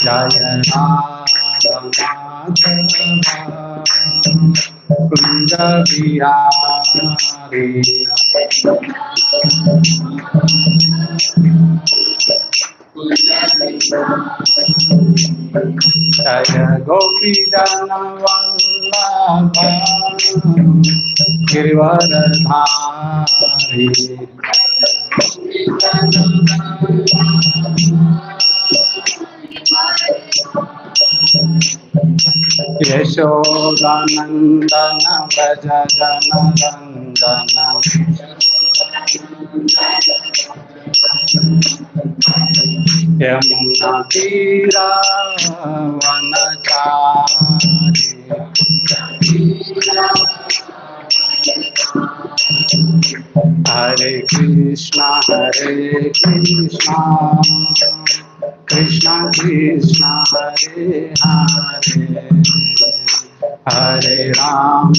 जय कुंज बिहारी जय गोपी जन वल्लभ गिरिवरधारी यशोदानंदन व्रज जनरंजन यमुना तीरा वनचारी हरे कृष्णा कृष्णा कृष्णा हरे हरे हरे राम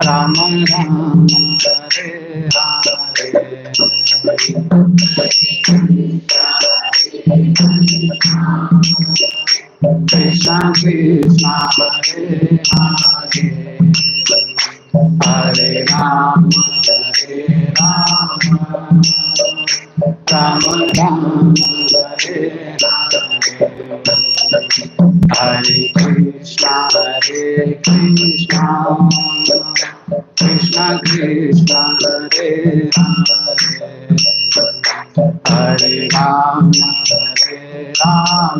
राम राम हरे हरे कृष्णा कृष्णा हरे हरे हरे राम राम राम हरे हरे कृष्णा कृष्णा कृष्णा हरे हरे हरे राम राम राम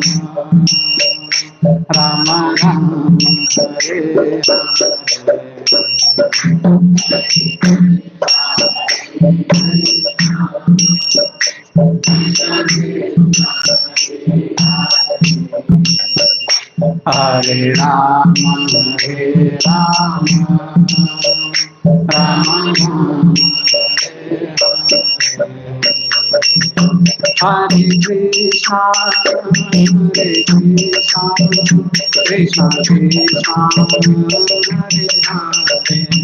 हरे हरे राम राम हरे कृष्णा कृष्णा कृष्णा हरे हरे हरे राम राम हरे हरे कृष्णा कृष्णा हरे कृष्णा कृष्णा कृष्णा हरे हरे हरे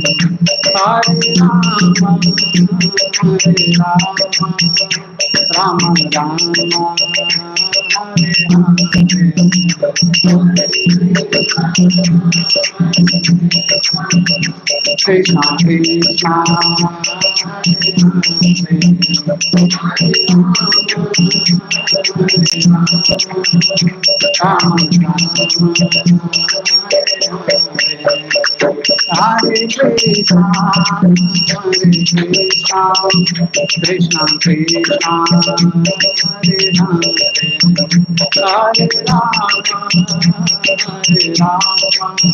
राम राम हरे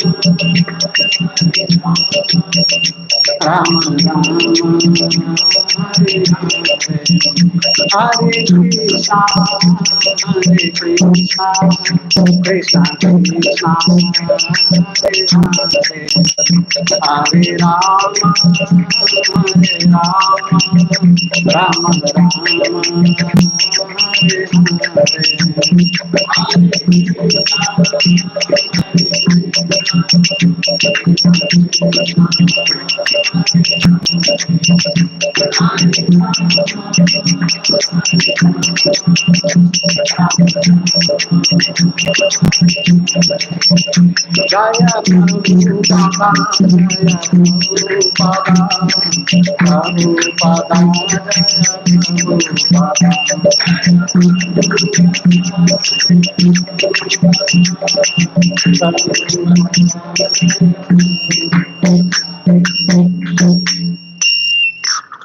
हरे राम राम हरे कृष्णा कृष्णा कृष्णा हरे हरे हरे राम राम राम हरे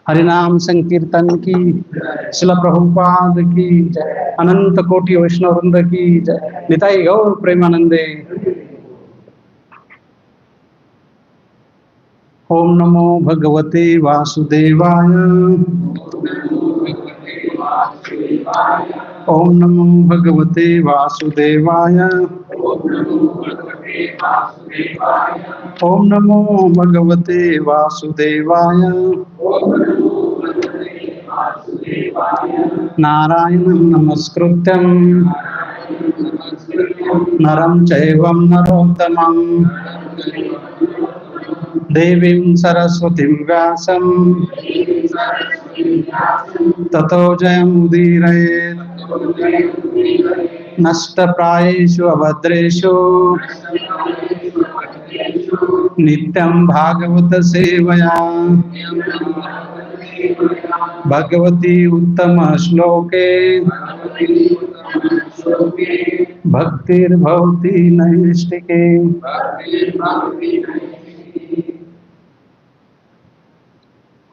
हरिनाम संकीर्तन की, शिला प्रभुपाद की जय, अनंत कोटि वैष्णव वृंद की जय, निताई गौर प्रेमानंदे। ओम नमो भगवते वासुदेवाय। ओम नमो भगवते वासुदेवाय। Om Namo Bhagavate Vasudevaya. Narayanam Namaskrutyam Naram Chaivam Narottamam Devim Saraswatim Vyasam Tato Jayam Udirayet Nasta Prayeshu Abhadreshu Nityam Bhagavata Sevaya Bhagavati Uttama Shloke Bhaktir Bhavati Naistike.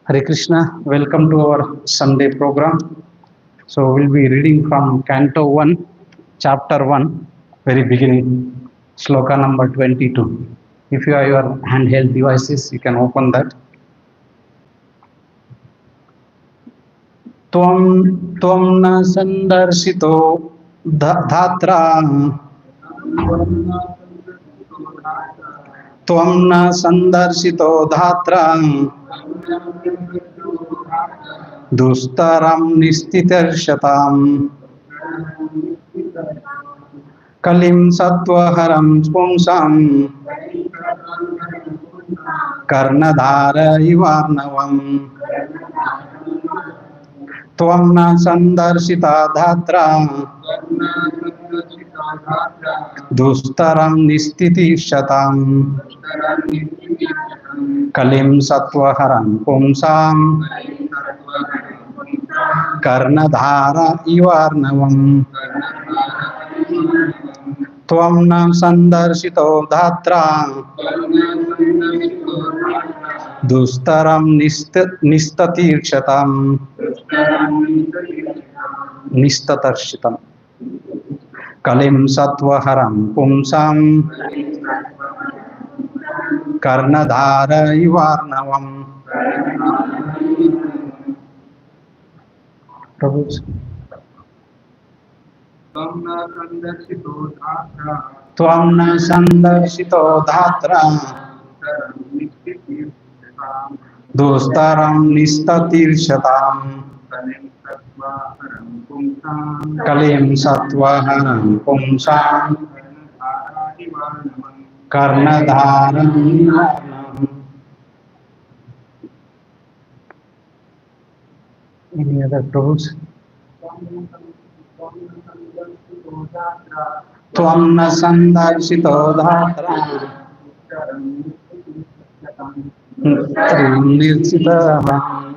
Hare Krishna, welcome to our Sunday program. So we'll be reading from Canto 1, Chapter 1, very beginning, Shloka number 22. If you have your handheld devices, you can open that. Tvam na sandarsito dhatra Tvam na sandarsito dhatra Dustaram nistitarshatam Kalim sattvaharam spumsam Karnadhara ivarnavam Tvam na sandarsita dhatra Dustaram nistitishatam Kalim sattvaharam pumsam Karnadhara ivarnavam Tvam na sandarsito dhatra Dustaram nistatirkshatam Nistatarshitam Kalim sattvaharam pumsam Karnadhara ivarnavam. Prabhu. Tvam na sandarsito dhatra Dustaram nistatirkshatam Kalim sattvaharam pumsam Karnadharam ivarnam. Any other Prabhus? Tvam na sandarsito dhatra Nirchitaham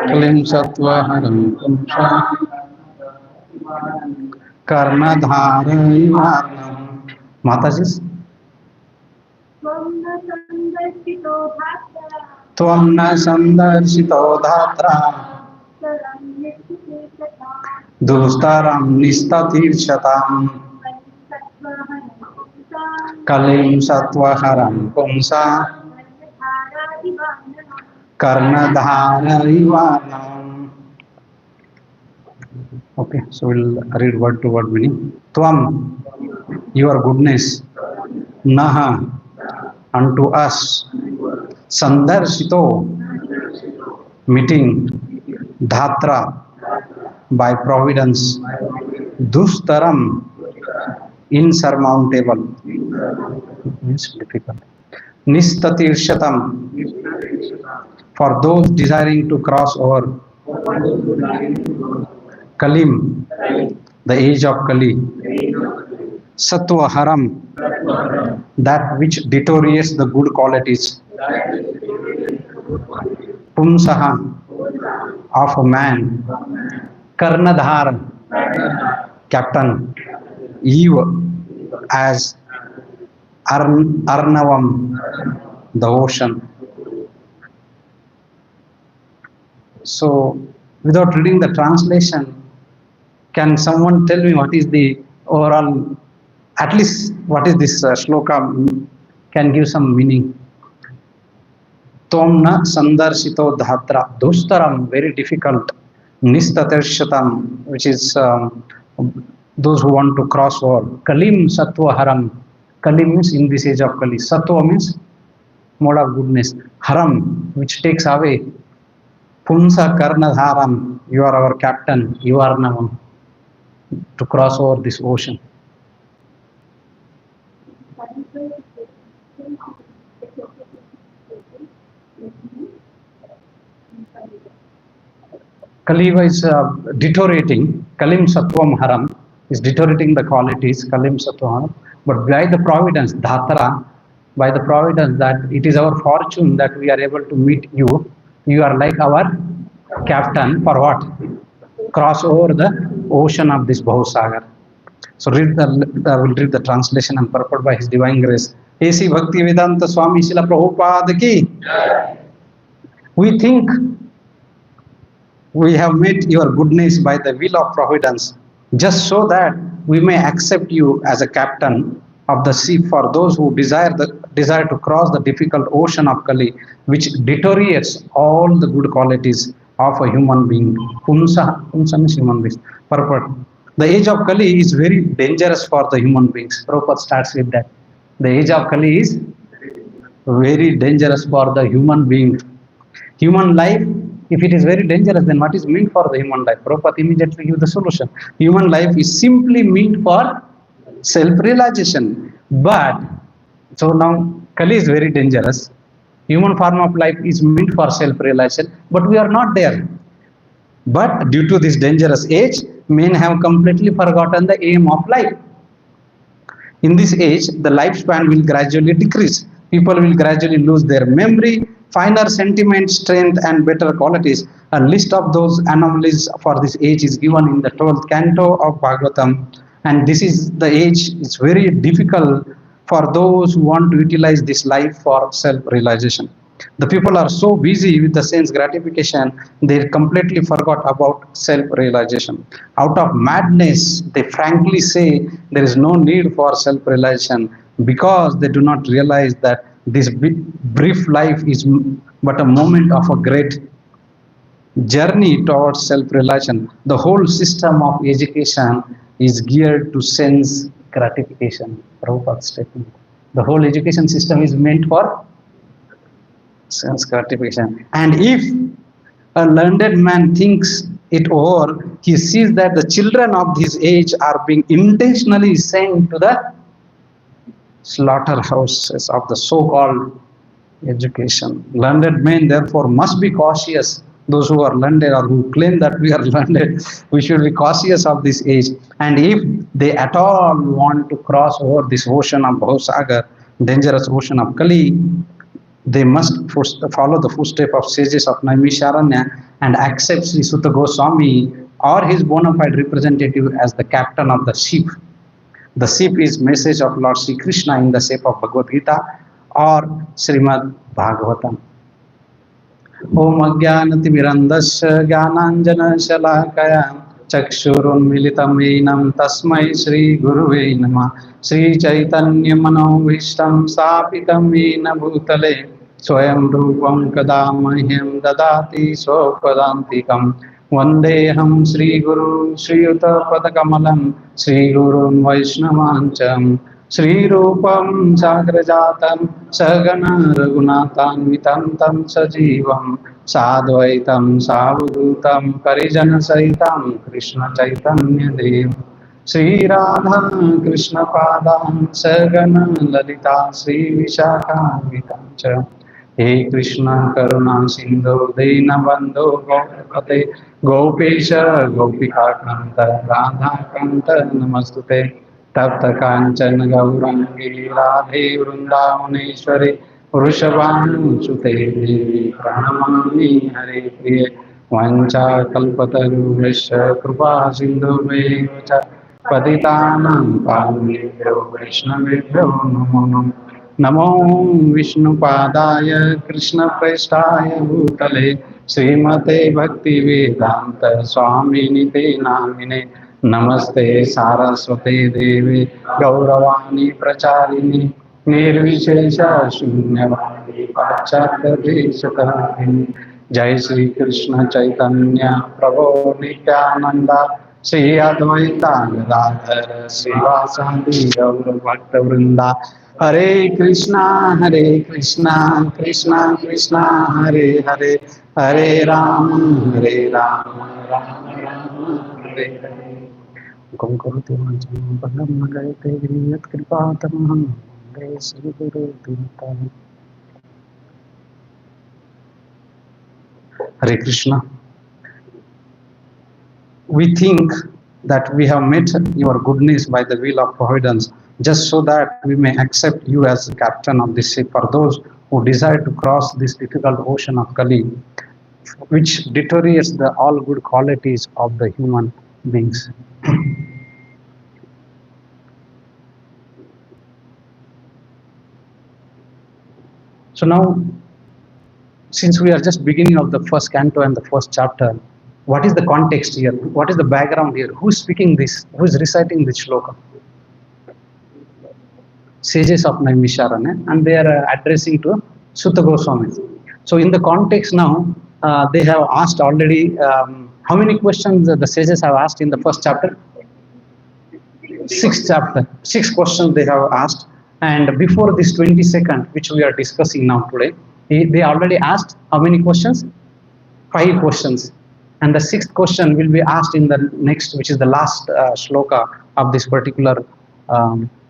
Kalim sattvaharam pumsam Karnadhara ivarnam. Mataji. Tvam na sandarsito dhatra Dustaram nistatirkshatam Kalim sattvaharam pumsa Karnadhara ivarnam. Okay, so we'll read word to word meaning. Tvam, your goodness, naha, unto us, sandarsito, meeting, dhatra, by providence, dustaram, insurmountable, means difficult, nistatirshatam, for those desiring to cross over, Kalim, the age of Kali, Sattvaharam, that which deteriorates the good qualities, Pumsaha, of a man, Karnadhar, captain, Eve, as Arnavam, the ocean. So, without reading the translation, can someone tell me what is the overall, at least what is this shloka, can give some meaning? Tomna sandarsito dhatra, dustaram, very difficult, nistatarshatam, which is those who want to cross over. Kalim Sattva Haram. Kalim means in this age of Kali. Sattva means mode of goodness. Haram, which takes away. Punsa Karnadharam. You are our captain. You are now to cross over this ocean. Kaliva is deteriorating. Kalim Sattvam Haram is deteriorating the qualities. Kalim Sattvam Haram. But by the providence, Dhatara, by the providence that it is our fortune that we are able to meet you. You are like our captain for what? Cross over the ocean of this Bahusagar. So I will read the translation and purport by His Divine Grace. A.C. Bhaktivedanta Swami Srila Prabhupada ki. We think we have met your goodness by the will of providence, just so that we may accept you as a captain of the ship for those who desire to cross the difficult ocean of Kali, which deteriorates all the good qualities of a human being. Punsa means human beings. Purport. The age of Kali is very dangerous for the human beings. Prabhupada starts with that. The age of Kali is very dangerous for the human being. Human life, if it is very dangerous, then what is meant for the human life? Prabhupada immediately gives the solution. Human life is simply meant for self-realization. But, so now Kali is very dangerous. Human form of life is meant for self-realization, but we are not there. But due to this dangerous age, men have completely forgotten the aim of life. In this age, the lifespan will gradually decrease. People will gradually lose their memory, finer sentiment, strength, and better qualities. A list of those anomalies for this age is given in the 12th canto of Bhagavatam. And this is the age, it's very difficult for those who want to utilize this life for self-realization. The people are so busy with the sense gratification, they completely forgot about self-realization. Out of madness, they frankly say there is no need for self-realization because they do not realize that this brief life is but a moment of a great journey towards self-realization. The whole system of education is geared to sense gratification. Prabhupada statement. The whole education system is meant for sense gratification. And if a learned man thinks it over, he sees that the children of his age are being intentionally sent to the slaughterhouses of the so-called education. Learned men therefore must be cautious. Those who are learned or who claim that we are learned, we should be cautious of this age. And if they at all want to cross over this ocean of Bahusagar, dangerous ocean of Kali, they must follow the footsteps of sages of Naimisharanya and accept Sri Sutta Goswami or his bona fide representative as the captain of the ship. The ship is message of Lord Sri Krishna in the shape of Bhagavad Gita or Srimad Bhagavatam. Om Ajnanatimirandasya Jnananjana Shalakaya Chakshurunmilitam Enam Tasmai Sri Guruve Namah. Sri Chaitanya Manovistam Sapitam Ena Bhutale Swayam Rupam Kadamahyam Dadati Sopadantikam Vandeham Sri Guru Sri Yuta Padakamalam Sri Gurun Vaishnavancham Sri Rupam Sagrajatam Sagana Raghunathan Vitantam Sajivam Sadvaitam Savudutam Parijana Saitam Krishna Chaitanya Dev Sri Radha Krishna Padam Sagana Lalita Sri Vishakha Vitancha He Krishna Karuna Sindhu Dina Bandhu Gopate Gopesha Gopika Kanta Radha Kanta Namastute Tapta Kancana Gaurangi Radhe Vrindavaneshwari Vrishabhanu Sute Devi Pranamami Hare Priye Vancha Kalpataru Vishya Krupa Sindhu Vevacha Patitanam Pavnebhyo Vaishnavebhyo Namo Namo Vishnu Padaya Krishna Prestaya Bhutale Srimate Bhakti Vedanta Swami Nite Namine Namaste Saraswate Devi Gauravani Pracharini Nirvishesha Shunyavadi Pachatya Deshatahini Jai Sri Krishna Chaitanya Prabhu Nityananda Shri Advaita Gadadhara Srivasadi Gaura Bhakta Vrinda. Hare Krishna, Krishna Krishna, Hare Hare, Hare Rama, Rama Rama, Hare Hare. Gom Kurti Manjam Bhagam Nagayate Yat Kripatam Hare Sri Guru Dintam. Hare Krishna. We think that we have met your goodness by the will of providence, just so that we may accept you as the captain of this ship for those who desire to cross this difficult ocean of Kali, which deteriorates the all good qualities of the human beings. So now, since we are just beginning of the first canto and the first chapter, what is the context here? What is the background here? Who is speaking this? Who is reciting this shloka? Sages of Naimisharanya, and they are addressing to Sutta Goswami. So in the context now, they have asked already, how many questions the sages have asked in the first chapter? Six questions they have asked, and before this 22nd, which we are discussing now today, they already asked how many questions? 5 questions, and the 6th question will be asked in the next, which is the last shloka of this particular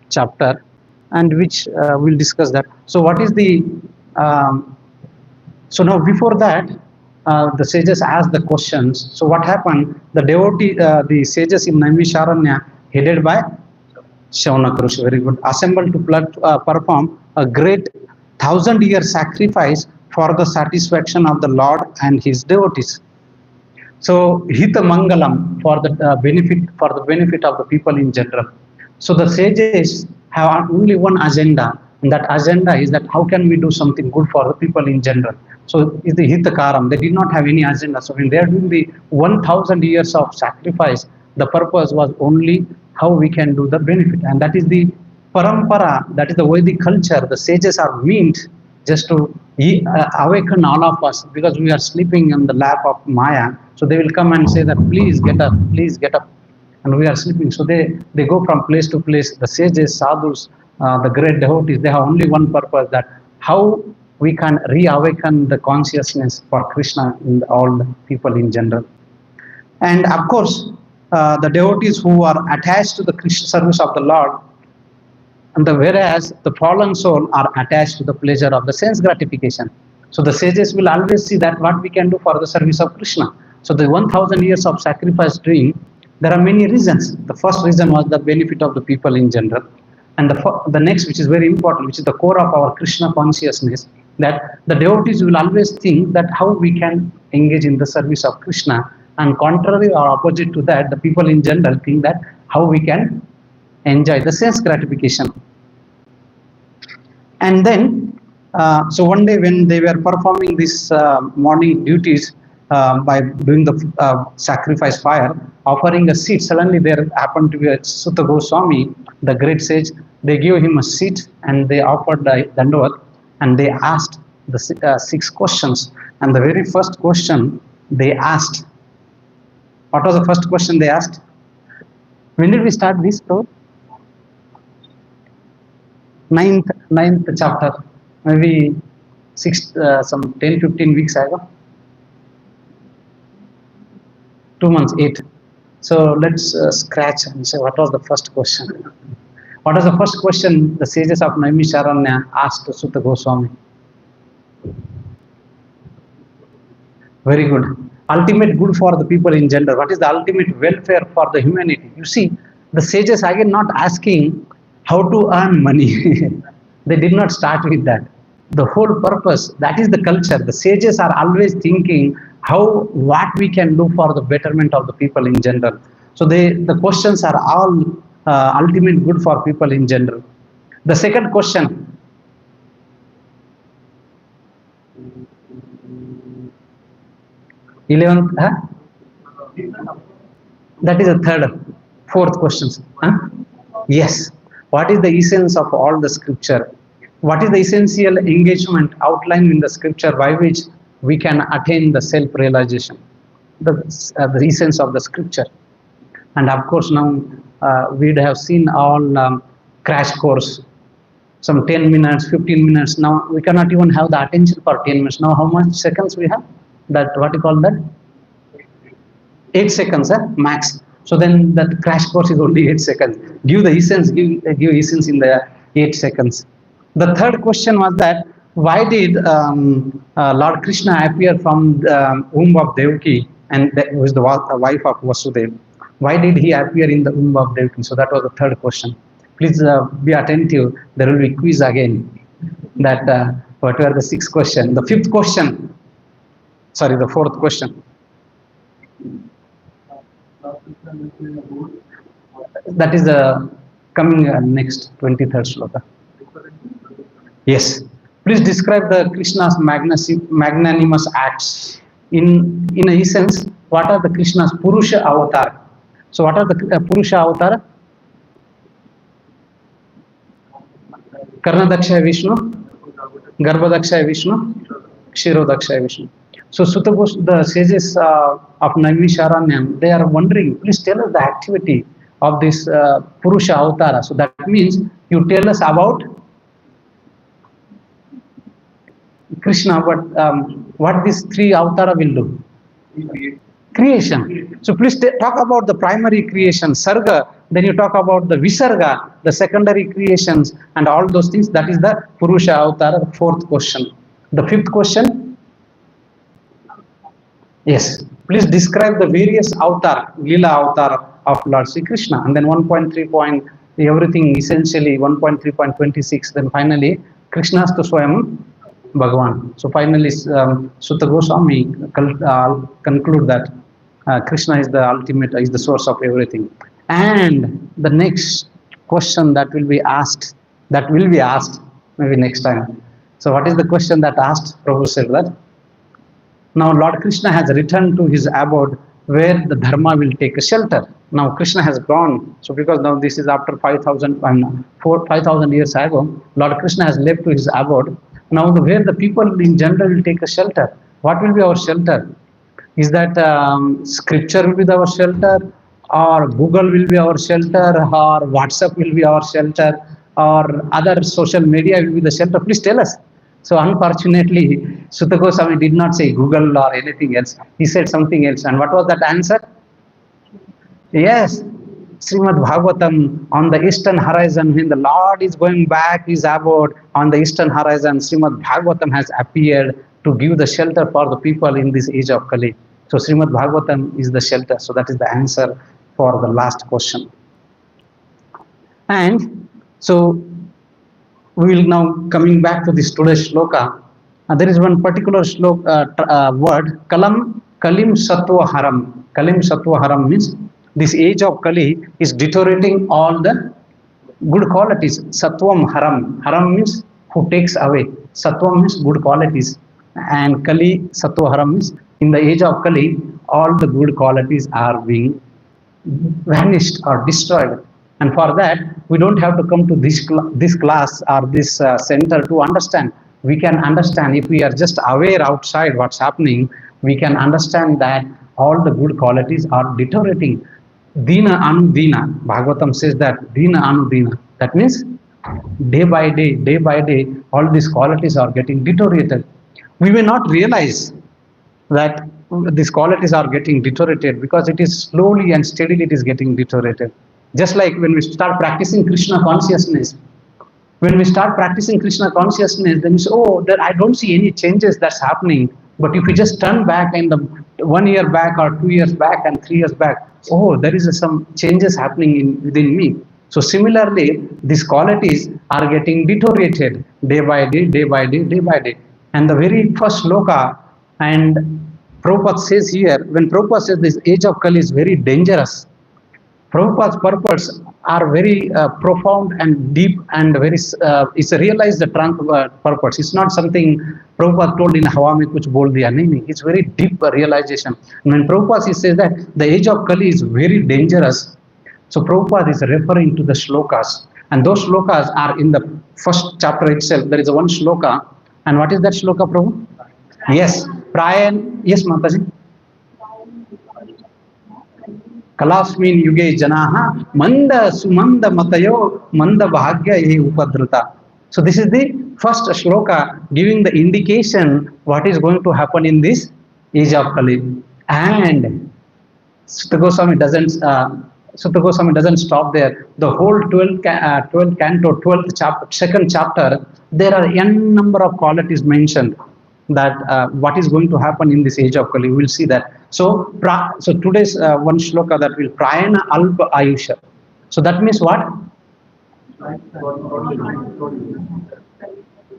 chapter, and which we'll discuss that. So what is the so now before that, the sages asked the questions. So what happened? The devotee, the sages in Naimisharanya, headed by Shaunaka, very good, assembled to perform a great 1,000-year sacrifice for the satisfaction of the Lord and his devotees. So Hita Mangalam, for the benefit of the people in general. So the sages have only one agenda, and that agenda is that how can we do something good for the people in general. So is the Hitakaram. They did not have any agenda. So when they are doing the 1,000 years of sacrifice, the purpose was only how we can do the benefit, and that is the parampara, that is the Vedic culture. The sages are meant just to awaken all of us, because we are sleeping in the lap of Maya. So they will come and say that please get up, and we are sleeping. So they go from place to place. The sages, sadhus, the great devotees, they have only one purpose, that how we can reawaken the consciousness for Krishna in all the people in general. And of course, the devotees who are attached to the Krishna service of the Lord, and whereas the fallen soul are attached to the pleasure of the sense gratification. So the sages will always see that what we can do for the service of Krishna. So the 1,000 years of sacrifice doing, there are many reasons. The first reason was the benefit of the people in general. And the next, which is very important, which is the core of our Krishna consciousness, that the devotees will always think that how we can engage in the service of Krishna. And contrary or opposite to that, the people in general think that how we can enjoy the sense gratification. And then, so one day when they were performing this morning duties by doing the sacrifice fire, offering a seat, suddenly there happened to be a Sutta Goswami, the great sage. They gave him a seat and they offered the dandavat, and they asked the 6 questions. And the very first question they asked, what was the first question they asked? When did we start this talk? Ninth chapter, maybe some 10-15 weeks ago. 2 months, 8. So let's scratch and say what was the first question. What was the first question the sages of Naimisharanya asked Sutta Goswami? Very good. Ultimate good for the people in general. What is the ultimate welfare for the humanity? You see, the sages again not asking how to earn money. They did not start with that. The whole purpose, that is the culture. The sages are always thinking what we can do for the betterment of the people in general. So the questions are all ultimate good for people in general. The second question, that is the fourth questions. Yes. What is the essence of all the scripture? What is the essential engagement outlined in the scripture by which we can attain the self-realization? The essence of the scripture. And of course, now we'd have seen all crash course, some 10 minutes, 15 minutes. Now we cannot even have the attention for 10 minutes. Now how much seconds we have? That, what you call that? 8 seconds, max. So then that crash course is only 8 seconds. Give the essence, give essence in the 8 seconds. The third question was that why did Lord Krishna appear from the womb of Devaki, and that was the wife of Vasudeva? Why did he appear in the womb of Devaki? So that was the third question. Please be attentive. There will be quiz again. That what were the sixth question? The fifth question. Sorry, the fourth question. That is the coming next 23rd shloka. Yes. Please describe the Krishna's magnanimous acts. In essence, what are the Krishna's Purusha avatar? So what are the Purusha avatar? Karnadakshaya Vishnu, Garbhodakshaya Vishnu, Kshirodakshaya Vishnu. So Sutta Goswami, the sages of Naimisharanyam, they are wondering, please tell us the activity of this Purusha avatara. So that means you tell us about Krishna, but what these three avatara will do? Creation. So please talk about the primary creation, Sarga, then you talk about the Visarga, the secondary creations, and all those things. That is the Purusha avatara, the fourth question. The fifth question. Yes. Please describe the various avatar, Lila avatar of Lord Sri Krishna. And then 1.3. Everything essentially 1.3.26. Then finally, Krishna's to Swayam Bhagavan. So finally, Sutta Goswami conclude that Krishna is the ultimate, is the source of everything. And the next question that will be asked maybe next time. So what is the question that asked? Prabhu said that now Lord Krishna has returned to his abode where the dharma will take a shelter. Now Krishna has gone. So because now this is after 5,000 years ago, Lord Krishna has left to his abode. Now where the people in general will take a shelter. What will be our shelter? Is that scripture will be our shelter, or Google will be our shelter, or WhatsApp will be our shelter, or other social media will be the shelter? Please tell us. So unfortunately, Sutta Goswami did not say Google or anything else. He said something else. And what was that answer? Yes, Srimad Bhagavatam, on the eastern horizon, when the Lord is going back his abode on the eastern horizon, Srimad Bhagavatam has appeared to give the shelter for the people in this age of Kali. So Srimad Bhagavatam is the shelter. So that is the answer for the last question. And so we will now coming back to this today's shloka. There is one particular word, Kalim Sattva Haram. Kalim Sattva Haram means this age of Kali is deteriorating all the good qualities. Sattvam Haram. Haram means who takes away. Sattvam means good qualities. And Kali Sattva Haram means in the age of Kali, all the good qualities are being vanished or destroyed. And for that, we don't have to come to this class or this center to understand. We can understand if we are just aware outside what's happening, we can understand that all the good qualities are deteriorating. Dina anu dina. Bhagavatam says that dina anu dina. That means day by day, all these qualities are getting deteriorated. We may not realize that these qualities are getting deteriorated because it is slowly and steadily it is getting deteriorated. Just like when we start practicing Krishna consciousness, then we say, oh, I don't see any changes that's happening. But if you just turn back in the 1 year back or 2 years back and 3 years back, oh, there is some changes happening within me. So similarly, these qualities are getting deteriorated day by day, day by day, day by day. And the very first shloka, and Prabhupada says here, when Prabhupada says this age of Kali is very dangerous, Prabhupada's purpose are very profound and deep and very, it's a realized purpose. It's not something Prabhupada told in Hawa mein kuch bol diya. Nahi. It's very deep realization. And when Prabhupada says that the age of Kali is very dangerous, so Prabhupada is referring to the shlokas. And those shlokas are in the first chapter itself. There is one shloka. And what is that shloka, Prabhu? Yes. Prayan. Yes, Mataji. Kalasmin yuge janaha manda sumanda matayo manda bhagya ye upadruta. So this is the first shloka giving the indication what is going to happen in this age of Kali. And Sutta Goswami doesn't stop there. The whole 12th canto, 12th chapter, second chapter, there are n number of qualities mentioned that what is going to happen in this age of Kali. We will see that. So today's one shloka that will Prayana Alpa Ayusha. So that means what?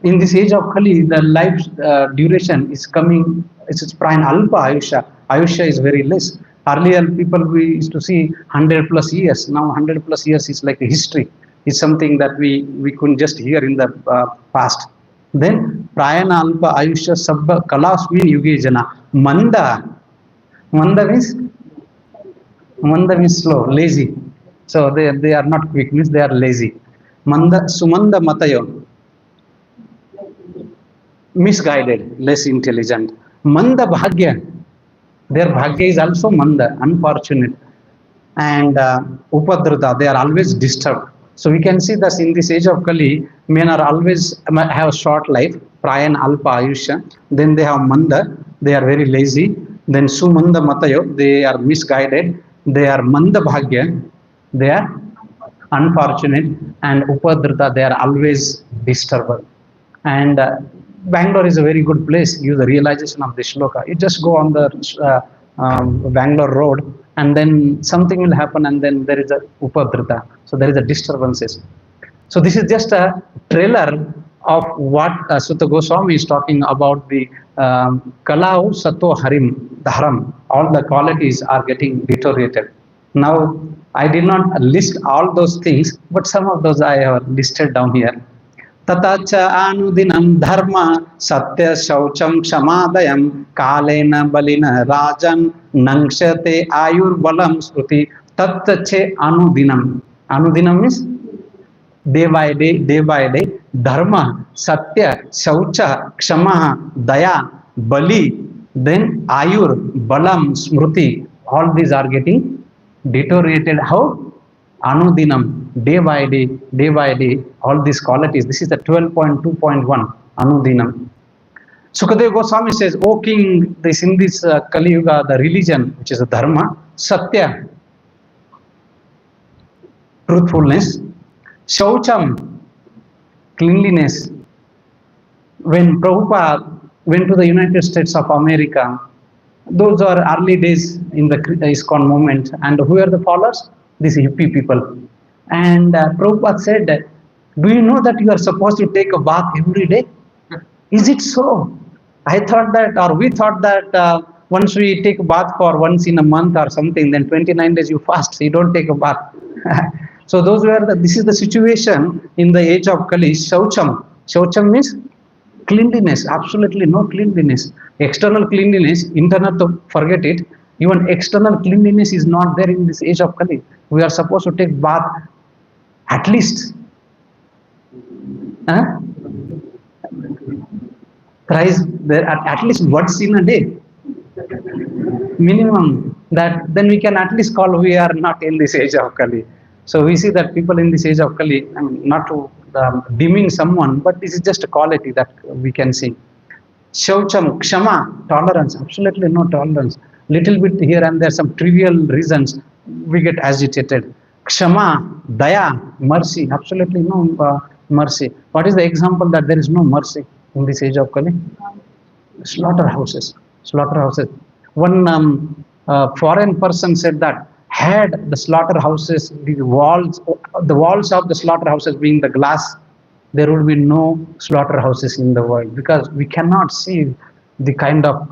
In this age of Kali, the life duration is coming, it's Prayana Alpa Ayusha. Ayusha is very less. Earlier people we used to see 100 plus years. Now 100 plus years is like a history. It's something that we couldn't just hear in the past. Then Prayana Alpa Ayusha Sabba Kalasmin Yuge Jana. Manda means slow, lazy. So they are not quick, means they are lazy. Manda Sumanda Matayo, misguided, less intelligent. Manda Bhagya, their Bhagya is also Manda, unfortunate. And Upadruta, they are always disturbed. So we can see that in this age of Kali, men are always have a short life, Prayan Alpa Ayusha. Then they have Manda, they are very lazy. Then Sumanda Matayo, they are misguided. They are Manda Bhagya, they are unfortunate. And Upadruta, they are always disturbed. And Bangalore is a very good place. Give the realization of this shloka. You just go on the Bangalore road, and then something will happen, and then there is a upadrita. So there is a disturbances. So this is just a trailer of what Sutta Goswami is talking about. The Kalau Sato Harim, the Haram, all the qualities are getting deteriorated. Now I did not list all those things, but some of those I have listed down here. Tatacha anudinam dharma satya shaucham kshamadayam kalena balina rajan nangshate ayur balam smruti tattache anudinam. Anudinam means day by day, dharma, satya, shaucha, kshama, daya, bali, then ayur, balam, smruti, all these are getting deteriorated. How? Anudinam, day by day, all these qualities. This is the 12.2.1, Anudinam. Sukadeva Goswami says, O king, this in this Kali Yuga, the religion, which is a dharma, satya, truthfulness, shaucham, cleanliness. When Prabhupada went to the United States of America, those are early days in the ISKCON movement, and who are the followers? These hippie people. And Prabhupada said, do you know that you are supposed to take a bath every day? Is it so? I thought that, or we thought that once we take a bath for once in a month or something, then 29 days you fast, so you don't take a bath. So those were this is the situation in the age of Kali. Shaucham. Shaucham means cleanliness, absolutely no cleanliness. External cleanliness, internal, forget it. Even external cleanliness is not there in this age of Kali. We are supposed to take bath at least thrice there, at least once in a day minimum. That then we can at least call we are not in this age of Kali. So we see that people in this age of Kali, I mean, not to demean someone, but this is just a quality that we can see. Shaucham, kshama, tolerance, absolutely no tolerance. Little bit here and there, some trivial reasons, we get agitated. Kshama, daya, mercy, absolutely no mercy. What is the example that there is no mercy in this age of Kali? Slaughterhouses. One foreign person said that had the slaughterhouses, the walls of the slaughterhouses being the glass, there would be no slaughterhouses in the world, because we cannot see the kind of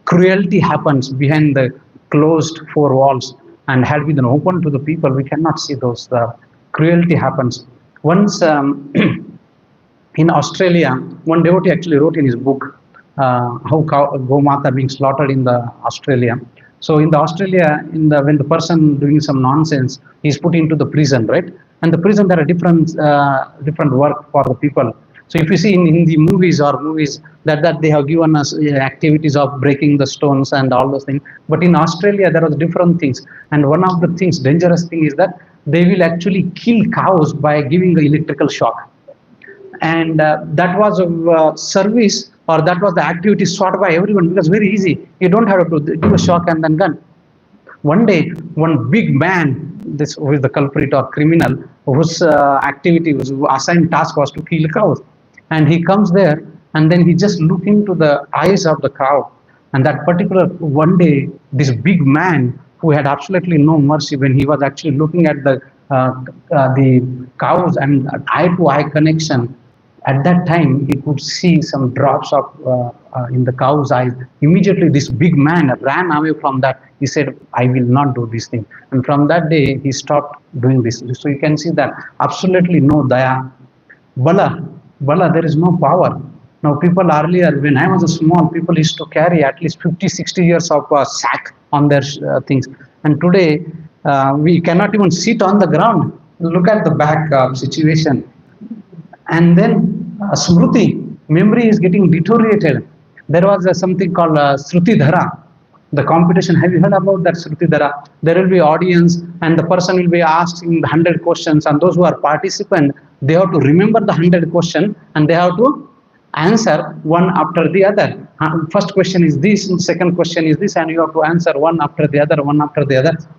cruelty happens behind the closed four walls, and had we been open to the people, we cannot see those cruelty happens. Once in Australia, one devotee actually wrote in his book how Gomata being slaughtered in the Australia. So in the Australia, when the person doing some nonsense, he is put into the prison, right? And the prison, there are different work for the people. So if you see in the movies that they have given us activities of breaking the stones and all those things, but in Australia there are different things, and one of the things, dangerous thing, is that they will actually kill cows by giving the electrical shock. And that was a service, or that was the activity sought by everyone, because very easy, you don't have to give a shock and then gun. One day, one big man, this who is the culprit or criminal, whose activity was assigned task was to kill cows, and he comes there, and then he just look into the eyes of the cow, and that particular one day, this big man who had absolutely no mercy, when he was actually looking at the cows and eye to eye connection, at that time he could see some drops of in the cow's eyes. Immediately this big man ran away from that. He said, I will not do this thing. And from that day he stopped doing this. So you can see that absolutely no daya. Bala, there is no power. Now people earlier, when I was a small, people used to carry at least 50-60 years of sack on their things. And today we cannot even sit on the ground. Look at the back situation. And then Smruti, memory is getting deteriorated. There was something called Shruti Dhara, the competition. Have you heard about that Shruti Dhara? There will be audience, and the person will be asking 100 questions, and those who are participants, they have to remember the 100 questions, and they have to answer one after the other. First question is this, and second question is this, and you have to answer one after the other,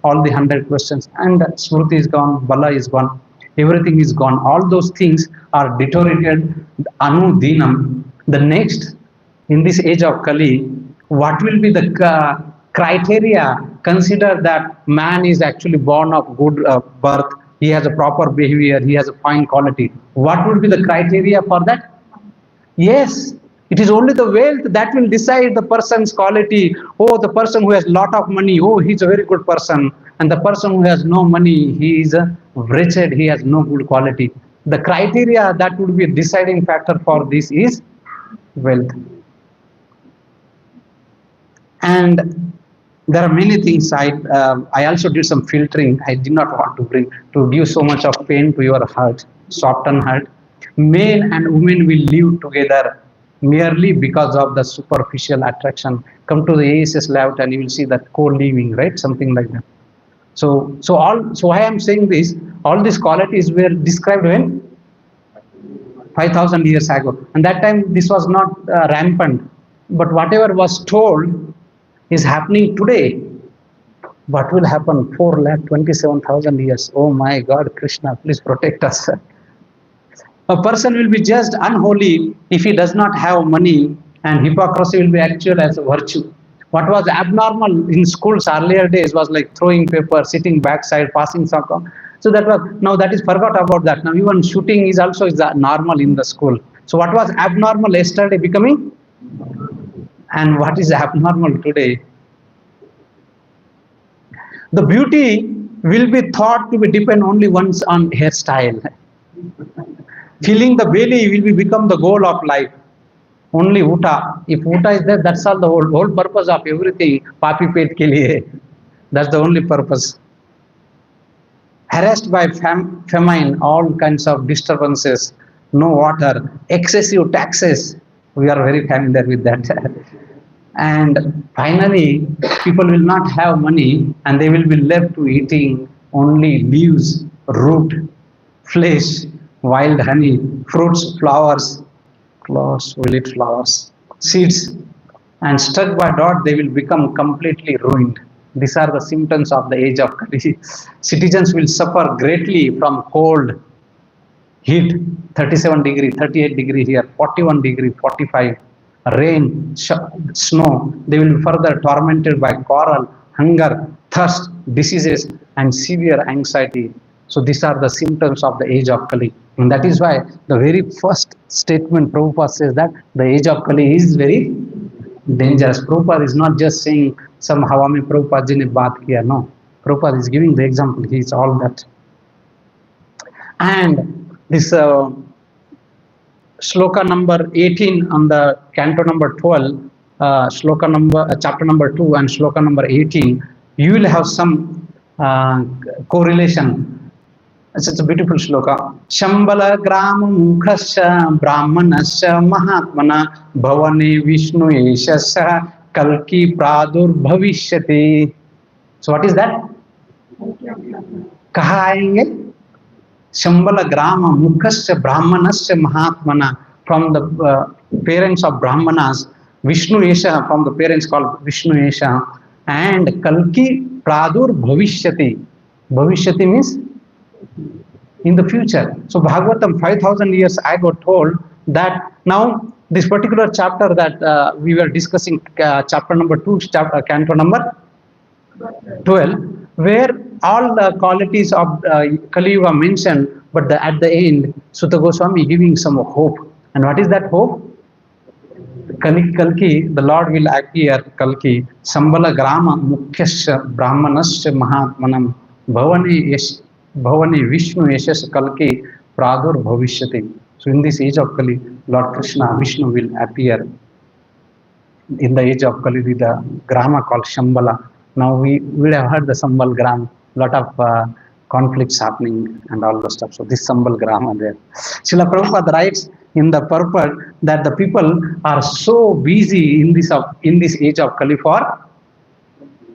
all the 100 questions. And Smruti is gone, Bala is gone. Everything is gone. All those things are deteriorated. Anu Dinam. The next, in this age of Kali, what will be the criteria? Consider that man is actually born of good birth. He has a proper behavior. He has a fine quality. What would be the criteria for that? Yes, it is only the wealth that will decide the person's quality. Oh, the person who has lot of money, oh, he's a very good person. And the person who has no money, he is wretched, he has no good quality. The criteria that would be a deciding factor for this is wealth. And there are many things. I also did some filtering. I did not want to give so much of pain to your heart, soften heart. Men and women will live together merely because of the superficial attraction. Come to the ASS lab and you will see that co-living, right? Something like that. So why I am saying this, all these qualities were described when 5,000 years ago, and that time this was not rampant. But whatever was told is happening today. What will happen 4,27,000 years? Oh my God, Krishna, please protect us. A person will be judged unholy if he does not have money, and hypocrisy will be actual as a virtue. What was abnormal in schools earlier days was like throwing paper, sitting backside, passing something. So that was, now that is forgot about that. Now even shooting is also normal in the school. So what was abnormal yesterday becoming, and what is abnormal today? The beauty will be thought to be depend only once on hairstyle. Filling the belly will become the goal of life. Only uta. If uta is there, that's all the whole purpose of everything. Papi pet ke liye. That's the only purpose. Harassed by famine, all kinds of disturbances, no water, excessive taxes. We are very familiar with that. And finally, people will not have money, and they will be left to eating only leaves, root, flesh, wild honey, fruits, flowers, will eat flowers, seeds, and struck by drought, they will become completely ruined. These are the symptoms of the age of Kali. Citizens will suffer greatly from cold, heat, 37 degree, 38 degree here, 41 degree, 45, rain, snow. They will be further tormented by quarrel, hunger, thirst, diseases, and severe anxiety. So these are the symptoms of the age of Kali. And that is why the very first statement Prabhupada says that the age of Kali is very dangerous. Prabhupada is not just saying some Hawami Prabhupada ji ne baat kiya. No. Prabhupada is giving the example. He is all that. And this shloka number 18 on the canto number 12, chapter number 2 and shloka number 18, you will have some correlation. It's a beautiful shloka. Shambhala grama mukhasya brahmanasya mahatmana bhavane vishnu eshasya kalki pradur bhavishyati. So what is that? कहाँ आएंगे? Shambhala grama mukhasya brahmanasya mahatmana, from the parents of brahmanas, Vishnu Esha, from the parents called Vishnu Esha, and Kalki pradur bhavishyati. Bhavishyati means in the future. So Bhagavatam 5000 years ago told that now this particular chapter that we were discussing, chapter number 2, chapter canto number 12, where all the qualities of Kali Yuga mentioned, but at the end, Sutta Goswami giving some hope. And what is that hope? Kalki, the Lord will appear, Kalki, Sambala Grama Mukhyasya Brahmanasya Mahatmanam Bhavani Vishnu Yashas Kalki Pradur Bhavishyati. So in this age of Kali, Lord Krishna, Vishnu will appear in the age of Kali, the grama called Shambhala. Now we would have heard the Sambal gram, lot of conflicts happening and all the stuff. So this Sambal grama there. Srila Prabhupada writes in the purport that the people are so busy in this age of Kali for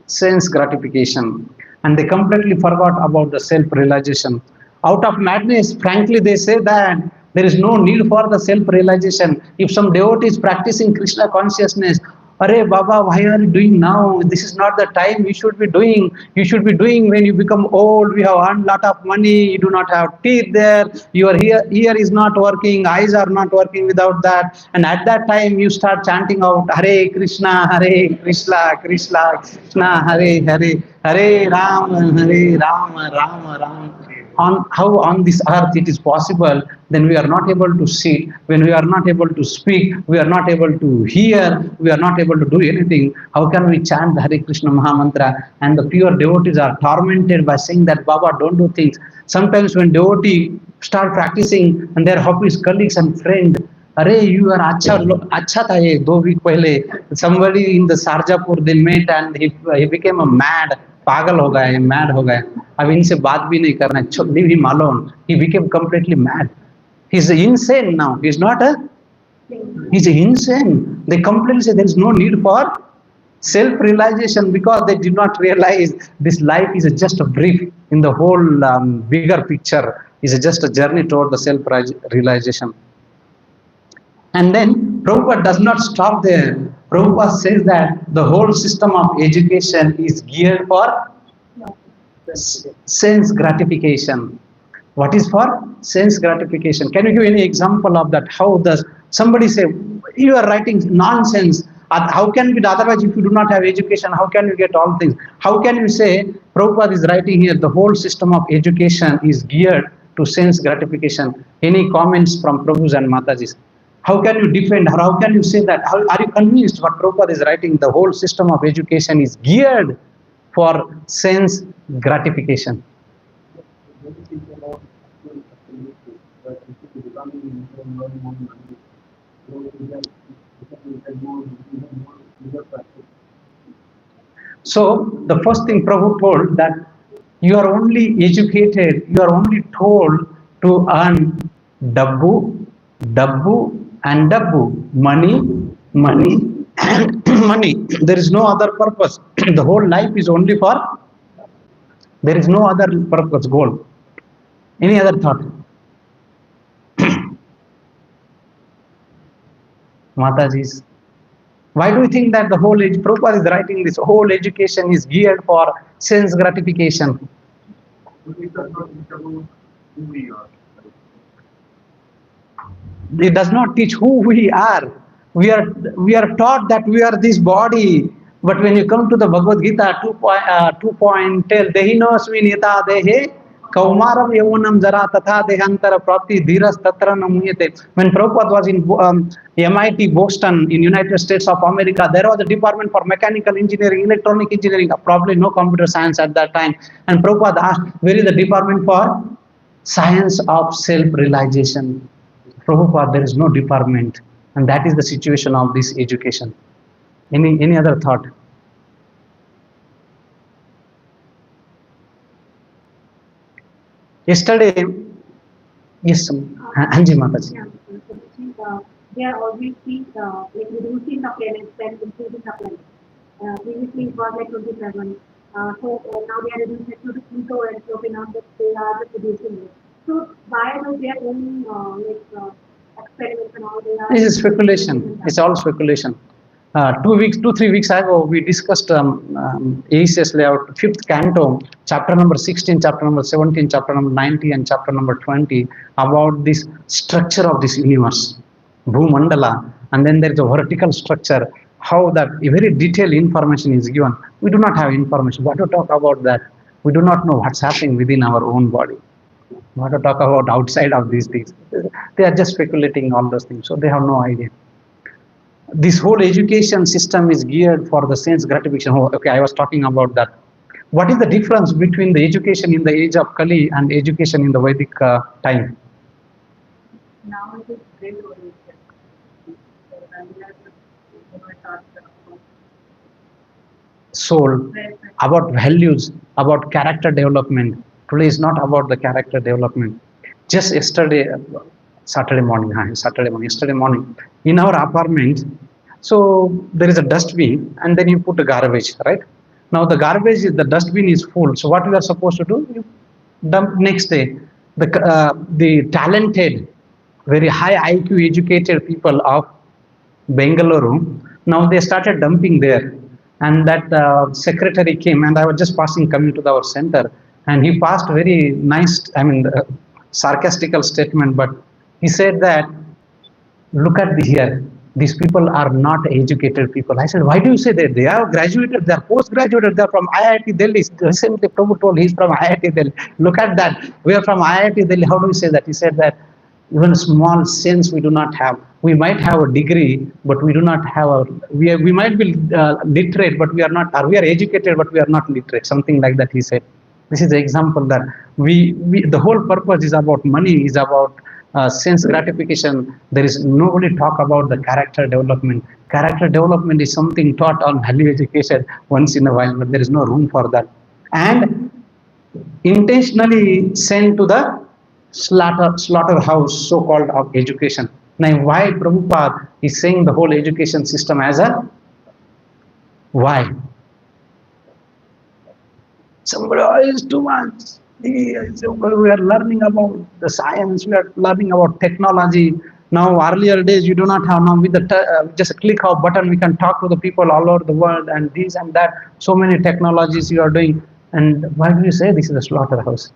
sense gratification, and they completely forgot about the self-realization. Out of madness, frankly, they say that there is no need for the self-realization. If some devotee is practicing Krishna consciousness, Arey Baba, why are you doing now? This is not the time you should be doing. You should be doing when you become old. We have earned a lot of money. You do not have teeth there. Your ear is not working. Eyes are not working without that. And at that time, you start chanting out Hare Krishna, Krishna Krishna, Hare Hare, Hare Rama, Rama Rama. On this earth it is possible, then we are not able to see. When we are not able to speak, we are not able to hear, we are not able to do anything. How can we chant the Hare Krishna Mahamantra? And the pure devotees are tormented by saying that Baba, don't do things. Sometimes when devotee start practicing and their hobbies, colleagues and friends, अरे you are अच्छा था ये 2 week पहले, somebody in the Sarjapur they met and he became a mad, पागल हो गया, mad हो गया, अब इनसे बात भी नहीं करना, leave him alone. He became completely mad. He's insane now. He's insane. They completely say there is no need for self-realization because they did not realize this life is just a brief in the whole bigger picture. Is just a journey toward the self-realization. And then Prabhupada does not stop there. Prabhupada says that the whole system of education is geared for sense gratification. What is for sense gratification? Can you give any example of that? How does somebody say, you are writing nonsense? How can it be otherwise? If you do not have education, how can you get all things? How can you say Prabhupada is writing here the whole system of education is geared to sense gratification? Any comments from Prabhus and Matajis? How can you defend, or how can you say that? Are you convinced what Prabhupada is writing? The whole system of education is geared for sense gratification. So the first thing Prabhu told that you are only educated, you are only told to earn dabbu, and dabbu, money, and money. There is no other purpose. The whole life is only for, there is no other purpose, goal. Any other thought? Mataji's. Why do you think that the whole Prabhupada is writing this whole education is geared for sense gratification? It does not teach who we are. We are taught that we are this body. But when you come to the Bhagavad Gita 2.10, Dehinosmi nita dehe kaumaram yavanam jara tatha dehantara prapti dhiras tatra namuyate. When Prabhupada was in MIT Boston in United States of America, there was a department for mechanical engineering, electronic engineering, probably no computer science at that time. And Prabhupada asked, where is the department for science of self-realization? Prabhupada, there is no department, and that is the situation of this education. Any other thought? Yesterday, yes, Anji Mataji. Yeah, they are always like reducing the planets and increasing the planets. Previously it was like 27. Now they are reducing it to Pluto and so now that they are reducing it. So by their own experiments and all they are. This is speculation. It's all speculation. 3 weeks ago, we discussed ACS layout, fifth canto, chapter number 16, chapter number 17, chapter number 90, and chapter number 20 about this structure of this universe, Bhumandala, and then there is a vertical structure. How that very detailed information is given. We do not have information. What to talk about that? We do not know what's happening within our own body. What to talk about outside of these things? They are just speculating all those things, so they have no idea. This whole education system is geared for the sense gratification. Oh, okay, I was talking about that. What is the difference between the education in the age of Kali and education in the Vedic time? Now it is great oriented. Soul, about values, about character development. Today is not about the character development. Just yesterday, yesterday morning, in our apartment, so there is a dustbin and then you put the garbage, right? Now the the dustbin is full. So what we are supposed to do? You dump next day. The talented, very high IQ educated people of Bengaluru, now they started dumping there. And that secretary came, and I was just coming to our center, and he passed very nice, sarcastical statement, but he said that, look at here, these people are not educated people. I said, why do you say that? They are graduated, they are postgraduated, they are from IIT Delhi. Recently, Prabhu told he's from IIT Delhi. Look at that, we are from IIT Delhi. How do you say that? He said that even small sense we do not have. We might have a degree, but we do not have a. We might be literate, but we are not. Or we are educated, but we are not literate. Something like that. He said. This is the example that we the whole purpose is about money, is about sense gratification. There is nobody talk about the character development. Character development is something taught on value education once in a while, but there is no room for that. And intentionally sent to the slaughterhouse, so-called, of education. Now, why Prabhupada is saying the whole education system as a why? Somebody, oh, it's too much. We are learning about the science, we are learning about technology. Now, earlier days, you do not have. Now, with the just a click of button, we can talk to the people all over the world, and this and that. So many technologies you are doing. And why do you say this is a slaughterhouse?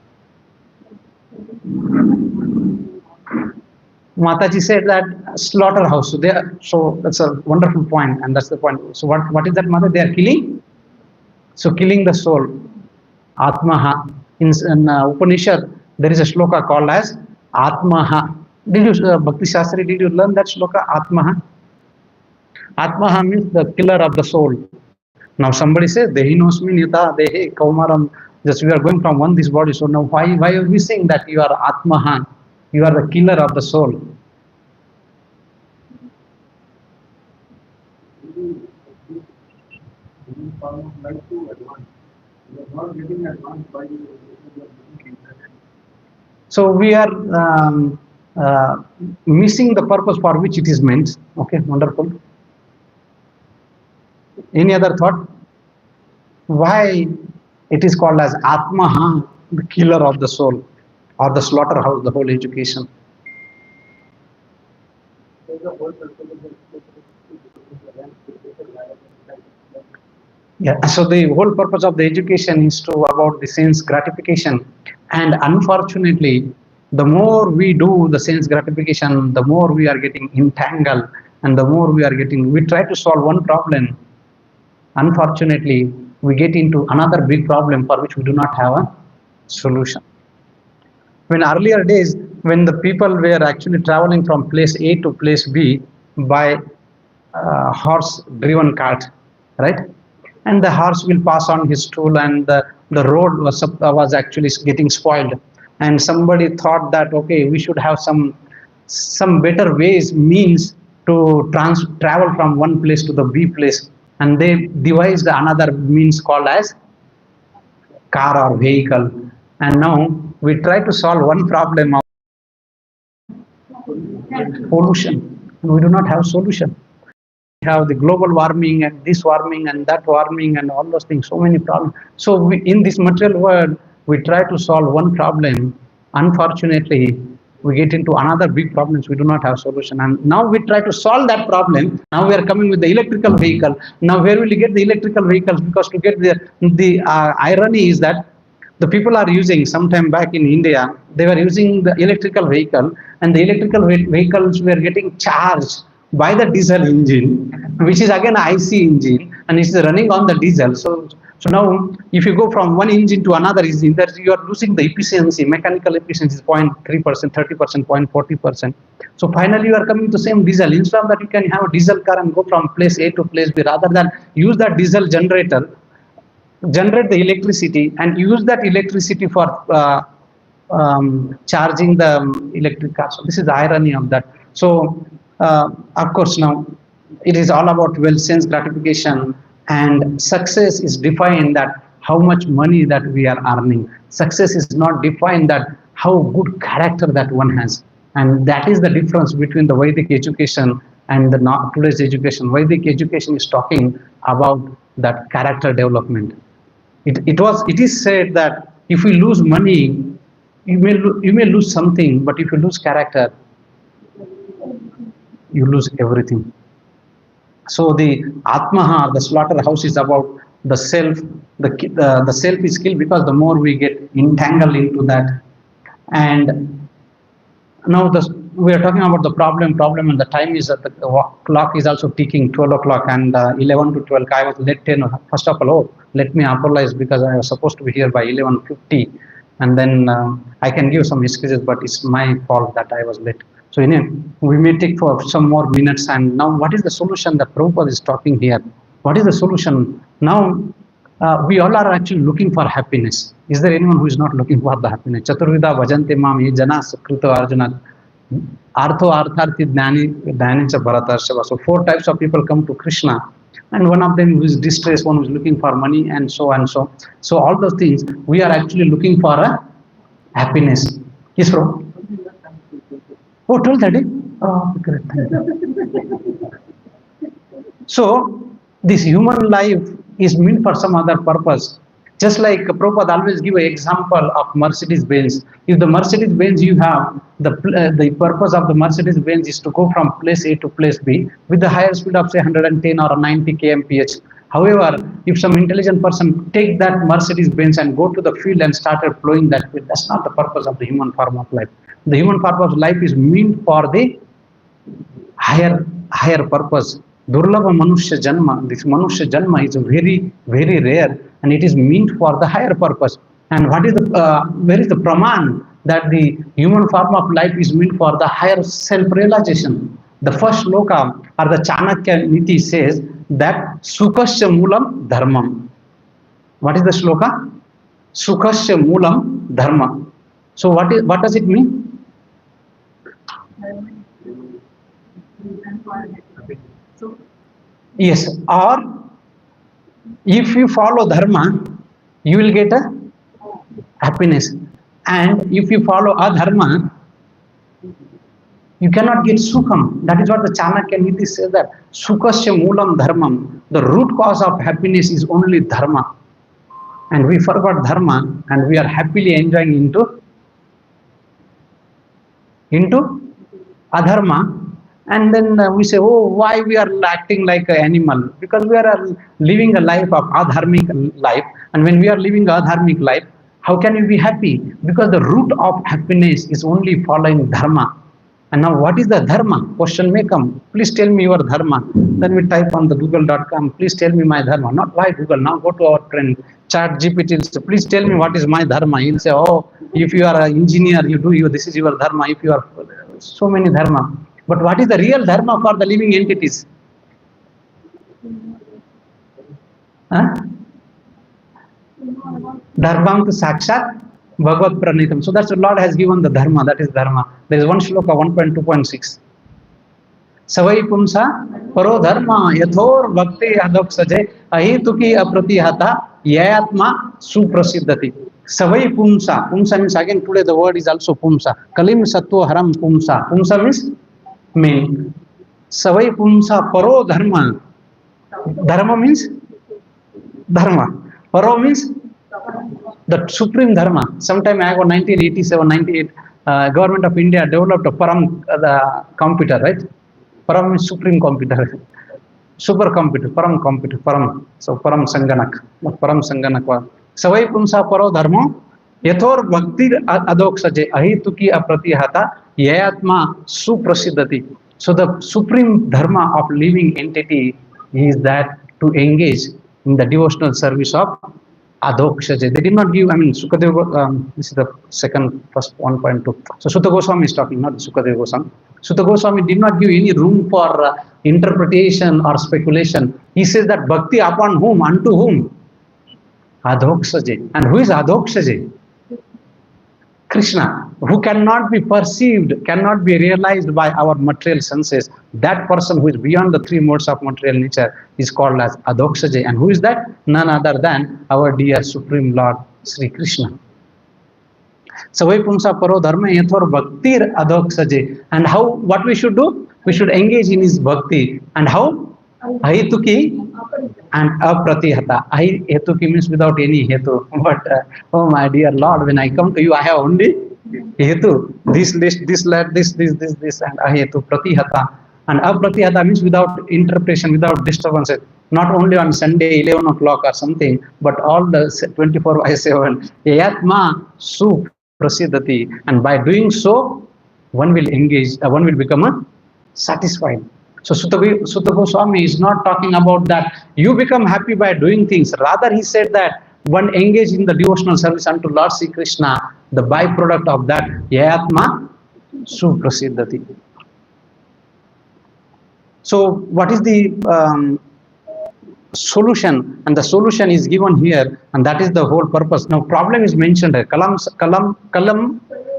Mataji said that slaughterhouse. So that's a wonderful point, and that's the point. So what is that, Mother? They are killing. So killing the soul, Atmaha. In Upanishad, there is a shloka called as Atmaha. Did you, Bhakti Shastri, did you learn that shloka, Atmaha? Atmaha means the killer of the soul. Now somebody says, Dehinosmi Nita Dehe Kaumaram. Just we are going from one this body. So now why are we saying that you are Atmaha? You are the killer of the soul. So we are missing the purpose for which it is meant. Okay, wonderful. Any other thought? Why it is called as Atmaha, the killer of the soul, or the slaughterhouse, the whole education? Yeah, so the whole purpose of the education is to about the sense gratification, and unfortunately, the more we do the sense gratification, the more we are getting entangled, and the more we try to solve one problem. Unfortunately, we get into another big problem for which we do not have a solution. When earlier days, when the people were actually traveling from place A to place B by horse-driven cart, right? And the horse will pass on his stool, and the road was actually getting spoiled. And somebody thought that, okay, we should have some better means to travel from one place to the B place. And they devised another means called as car or vehicle. And now we try to solve one problem of pollution. We do not have solution. We have the global warming and this warming and that warming and all those things, so many problems. So in this material world, we try to solve one problem. Unfortunately, we get into another big problems. We do not have solution. And now we try to solve that problem. Now we are coming with the electrical vehicle. Now where will you get the electrical vehicles? Because to get the irony is that the people are using, sometime back in India, they were using the electrical vehicle, and the electrical vehicles were getting charged by the diesel engine, which is again an IC engine, and it's running on the diesel. So now, if you go from one engine to another engine, that you are losing the efficiency, mechanical efficiency is 0.3%, 30%, 0.40%. So finally, you are coming to same diesel. Instead of that, you can have a diesel car and go from place A to place B, rather than use that diesel generator, generate the electricity and use that electricity for charging the electric car. So this is the irony of that. So of course, now it is all about sense gratification, and success is defined that how much money that we are earning. Success is not defined that how good character that one has, and that is the difference between the Vedic education and the today's education. Vedic education is talking about that character development. It is said that if we lose money, you may lose something, but if you lose character, you lose everything. So the Atmaha, the slaughterhouse, is about the self. The self is killed because the more we get entangled into that. And now we are talking about the problem, and the time is that the clock is also ticking, 12 o'clock, and 11 to 12. I was late 10. First of all, let me apologize because I was supposed to be here by 11:50, and then I can give some excuses, but it's my fault that I was late. So we may take for some more minutes. And now, what is the solution that Prabhupada is talking here? What is the solution? Now, we all are actually looking for happiness. Is there anyone who is not looking for the happiness? Chaturvida bhajante mam ye jana sukrito arjuna artho artharthi dhyani cha bharatarshava. So 4 types of people come to Krishna, and one of them is distressed, one who is looking for money, and so and so. So all those things, we are actually looking for a happiness. Yes, bro. Oh, 12:30? Oh, great. Thank you. So, this human life is meant for some other purpose. Just like Prabhupada always give an example of Mercedes-Benz. If the Mercedes-Benz you have, the purpose of the Mercedes-Benz is to go from place A to place B with the higher speed of say 110 or 90 kmph. However, if some intelligent person take that Mercedes-Benz and go to the field and started plowing that field, that's not the purpose of the human form of life. The human form of life is meant for the higher purpose. Durlabha Manushya Janma. This Manushya Janma is very, very rare, and it is meant for the higher purpose. And what is where is the Praman that the human form of life is meant for the higher self-realization? The first shloka or the Chanakya Niti says that Sukhasya Moolam Dharmam. What is the shloka? Sukhasya Moolam Dharma. So what does it mean? Yes, or if you follow dharma, you will get a happiness, and if you follow adharma, you cannot get sukham. That is what the Chanakya Niti says, that sukhasya moolam dharmam. The root cause of happiness is only dharma, and we forgot dharma, and we are happily enjoying into adharma. And then we say, oh, why we are acting like an animal? Because we are living a life of adharmic life. And when we are living a adharmic life, how can we be happy? Because the root of happiness is only following dharma. And now what is the dharma? Question may come. Please tell me your dharma. Then we type on the google.com, please tell me my dharma. Not why Google. Now go to our friend ChatGPT. So please tell me what is my dharma. He'll say, oh, if you are an engineer, this is your dharma. If you are so many dharma. But what is the real dharma for the living entities? Dharmam to sakshat bhagavad pranitam. So that's the Lord has given the dharma. That is dharma. There is one shloka 1.2.6. Savai pumsa paro dharma yathor bhakti adok saje ahituki apratihata yayatma suprasiddhati. Savai Pumsa. Pumsa means again today the word is also Pumsa. Kalim Satwa Haram Pumsa. Pumsa means mean. Savai Pumsa Paro Dharma. Dharma means Dharma. Paro means the supreme Dharma. Sometime ago, 1987, 98, government of India developed a Param the computer, right? Param means supreme computer. Supercomputer, Param. So Param Sanganak. Param Sanganak. Savai Pumsa Paro Dharma. Yathor Bhakti Adoksaje Ahituki Apratihata Yayatma Suprasiddhati. So the supreme dharma of living entity is that to engage in the devotional service of Adokshaje. They did not give, I mean, Sukadeva, this is the first 1.2. So Sutta Goswami is talking, not Sukadeva Goswami. Sutta Goswami did not give any room for interpretation or speculation. He says that bhakti upon whom, unto whom? Adokshaje. And who is Adokshaje? Krishna, who cannot be perceived, cannot be realized by our material senses. That person who is beyond the three modes of material nature is called as Adokshaje. And who is that? None other than our dear Supreme Lord Sri Krishna. Savai Pumsa Paro Dharma Yathor Bhaktir Adokshaje. And how, what we should do? We should engage in his bhakti. And how? Ahituki and apratihata. Hetuki means without any hetu. But oh my dear Lord, when I come to you, I have only hetu. This list, this, and ahetu pratihata. And apratihata means without interpretation, without disturbances. Not only on Sunday, 11 o'clock or something, but all the 24/7. Yatma su prasiddhati. And by doing so, one will engage, one will become satisfied. So Sutta Goswami is not talking about that you become happy by doing things. Rather, he said that one engage in the devotional service unto Lord Sri Krishna, the byproduct of that, Yayatma Suprasiddhati. So, what is the solution? And the solution is given here, and that is the whole purpose. Now, problem is mentioned here. Kalim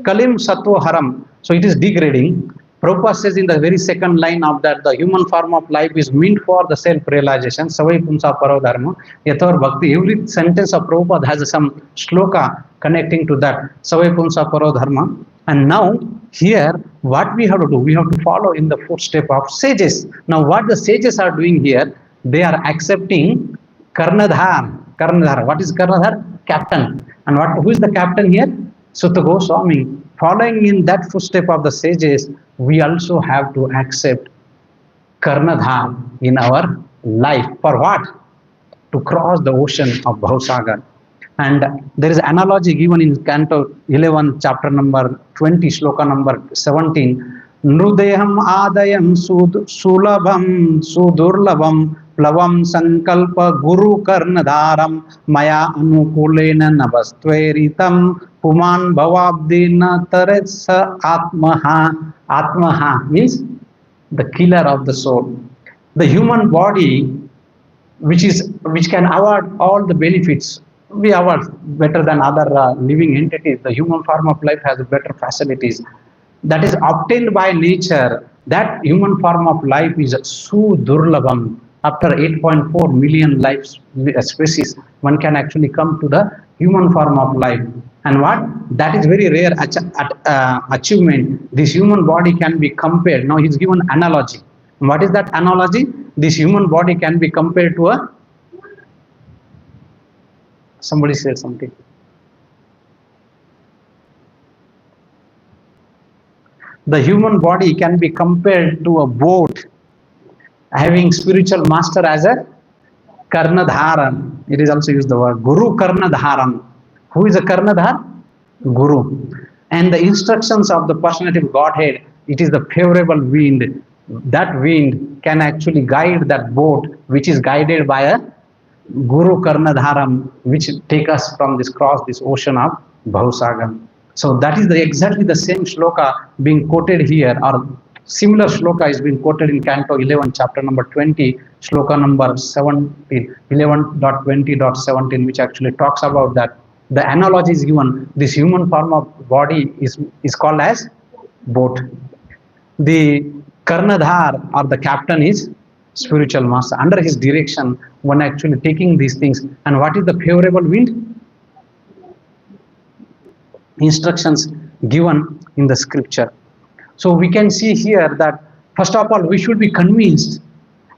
Satwa Haram. So, it is degrading. Prabhupada says in the very second line of that, the human form of life is meant for the self-realization. Savai Pumsa Paro Dharma. Yathor Bhakti. Every sentence of Prabhupada has some shloka connecting to that. Savai Pumsa Paro Dharma. And now, here, what we have to do? We have to follow in the footstep of sages. Now, what the sages are doing here, they are accepting Karnadhar. Karnadhar. What is Karnadhar? Captain. And who is the captain here? Sutta Goswami. Following in that footstep of the sages, we also have to accept Karnadhar in our life. For what? To cross the ocean of Bhausagar. And there is an analogy given in Canto 11, chapter number 20, shloka number 17. Nrudeham adayam sulabham sudurlabham plavam sankalpa guru karnadharam maya anukulena navastveritam puman bhavabdina taretsa atmaha. Atmaha means the killer of the soul. The human body, which can award all the benefits, we award better than other living entities. The human form of life has better facilities. That is obtained by nature. That human form of life is sudurlabham. After 8.4 million life species, one can actually come to the human form of life. And what? That is very rare achievement. This human body can be compared. Now he's given analogy. What is that analogy? This human body can be compared to a... Somebody said something. The human body can be compared to a boat having spiritual master as a Karnadharan. It is also used the word Guru Karnadharan. Who is a Karnadhar? Guru. And the instructions of the personality of Godhead, it is the favorable wind. That wind can actually guide that boat, which is guided by a Guru Karnadharam, which take us from this ocean of Bhausagar. So that is exactly the same shloka being quoted here, or similar shloka is being quoted in Canto 11, chapter number 20, shloka number 17, 11.20.17, which actually talks about that. The analogy is given. This human form of body is called as boat. The Karnadhar, or the captain, is spiritual master. Under his direction, one actually taking these things. And what is the favorable wind? instructions given in the scripture. So we can see here that first of all we should be convinced.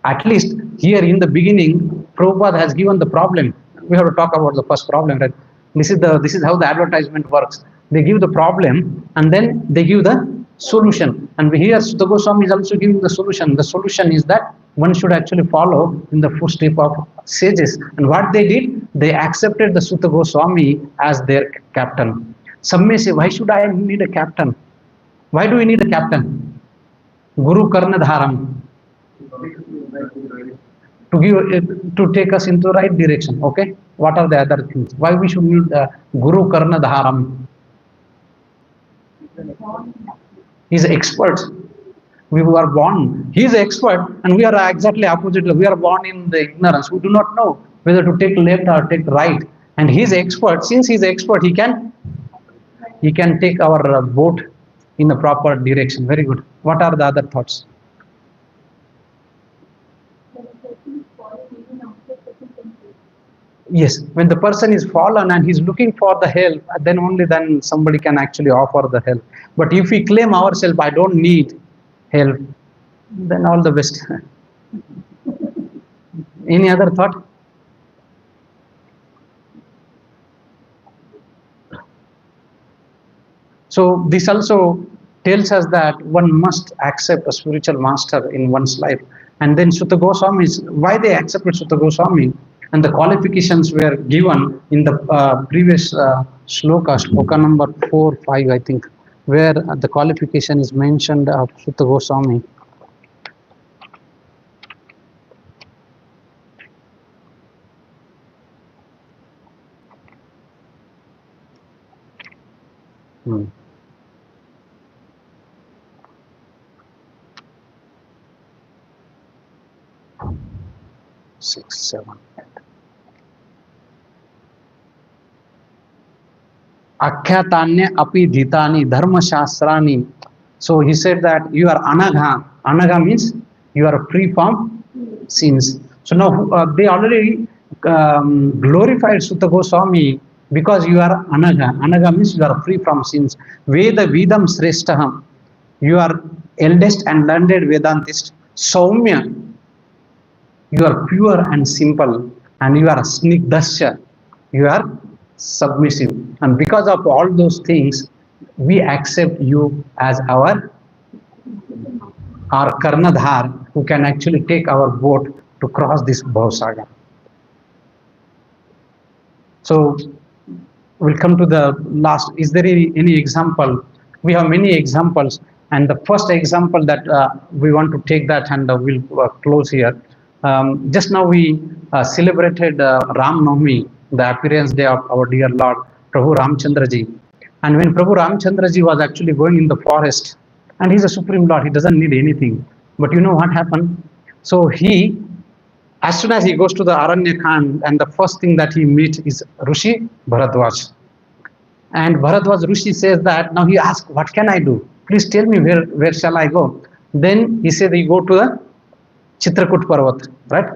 At least here in the beginning, Prabhupada has given the problem. We have to talk about the first problem, right? This is how the advertisement works. They give the problem and then they give the solution. And here Sutta Goswami is also giving the solution. The solution is that one should actually follow in the footsteps of sages. And what they did, they accepted the Sutta Goswami as their captain. Some may say, why should I need a captain? Why do we need a captain? Guru Karnadharam. To take us into the right direction. Okay, what are the other things? Why we should need Guru Karnadharam? He's an expert. We were born. He is an expert, and we are exactly opposite. We are born in the ignorance. We do not know whether to take left or take right. And he is an expert. Since he is an expert, he can take our boat in the proper direction. Very good. What are the other thoughts? Yes, when the person is fallen and he's looking for the help, then somebody can actually offer the help. But if we claim ourselves, I don't need help, then all the best. Any other thought? So this also tells us that one must accept a spiritual master in one's life. And then Sutta Goswami, why they accepted Sutta Goswami? And the qualifications were given in the previous shloka number 4, 5, I think, where the qualification is mentioned of Sutta Goswami. Hmm. 6, 7, 8. Akhyatanya api dhitani dharma shastrani. So he said that you are anagha. Anagha means you are free from sins. So now they already glorified Sutta Goswami because you are anagha. Anagha means you are free from sins. Veda vidam sreshtaham. You are eldest and learned Vedantist. Saumya. You are pure and simple, and you are snigdasya. You are submissive, and because of all those things, we accept you as our Karnadhar, who can actually take our boat to cross this Bhavasagar. So we'll come to the last. Is there any example? We have many examples, and the first example that we want to take that, and we'll close here. Just now we celebrated Ram Navami, the appearance day of our dear Lord Prabhu Ramchandraji. And when Prabhu Ramchandraji was actually going in the forest, and he's a supreme Lord, he doesn't need anything. But you know what happened? So as soon as he goes to the Aranyakand, and the first thing that he meets is Rishi Bharadwaj. And Bharadwaj Rishi says that, now he asks, what can I do? Please tell me where shall I go? Then he said, you go to the Chitrakut Parvat, right?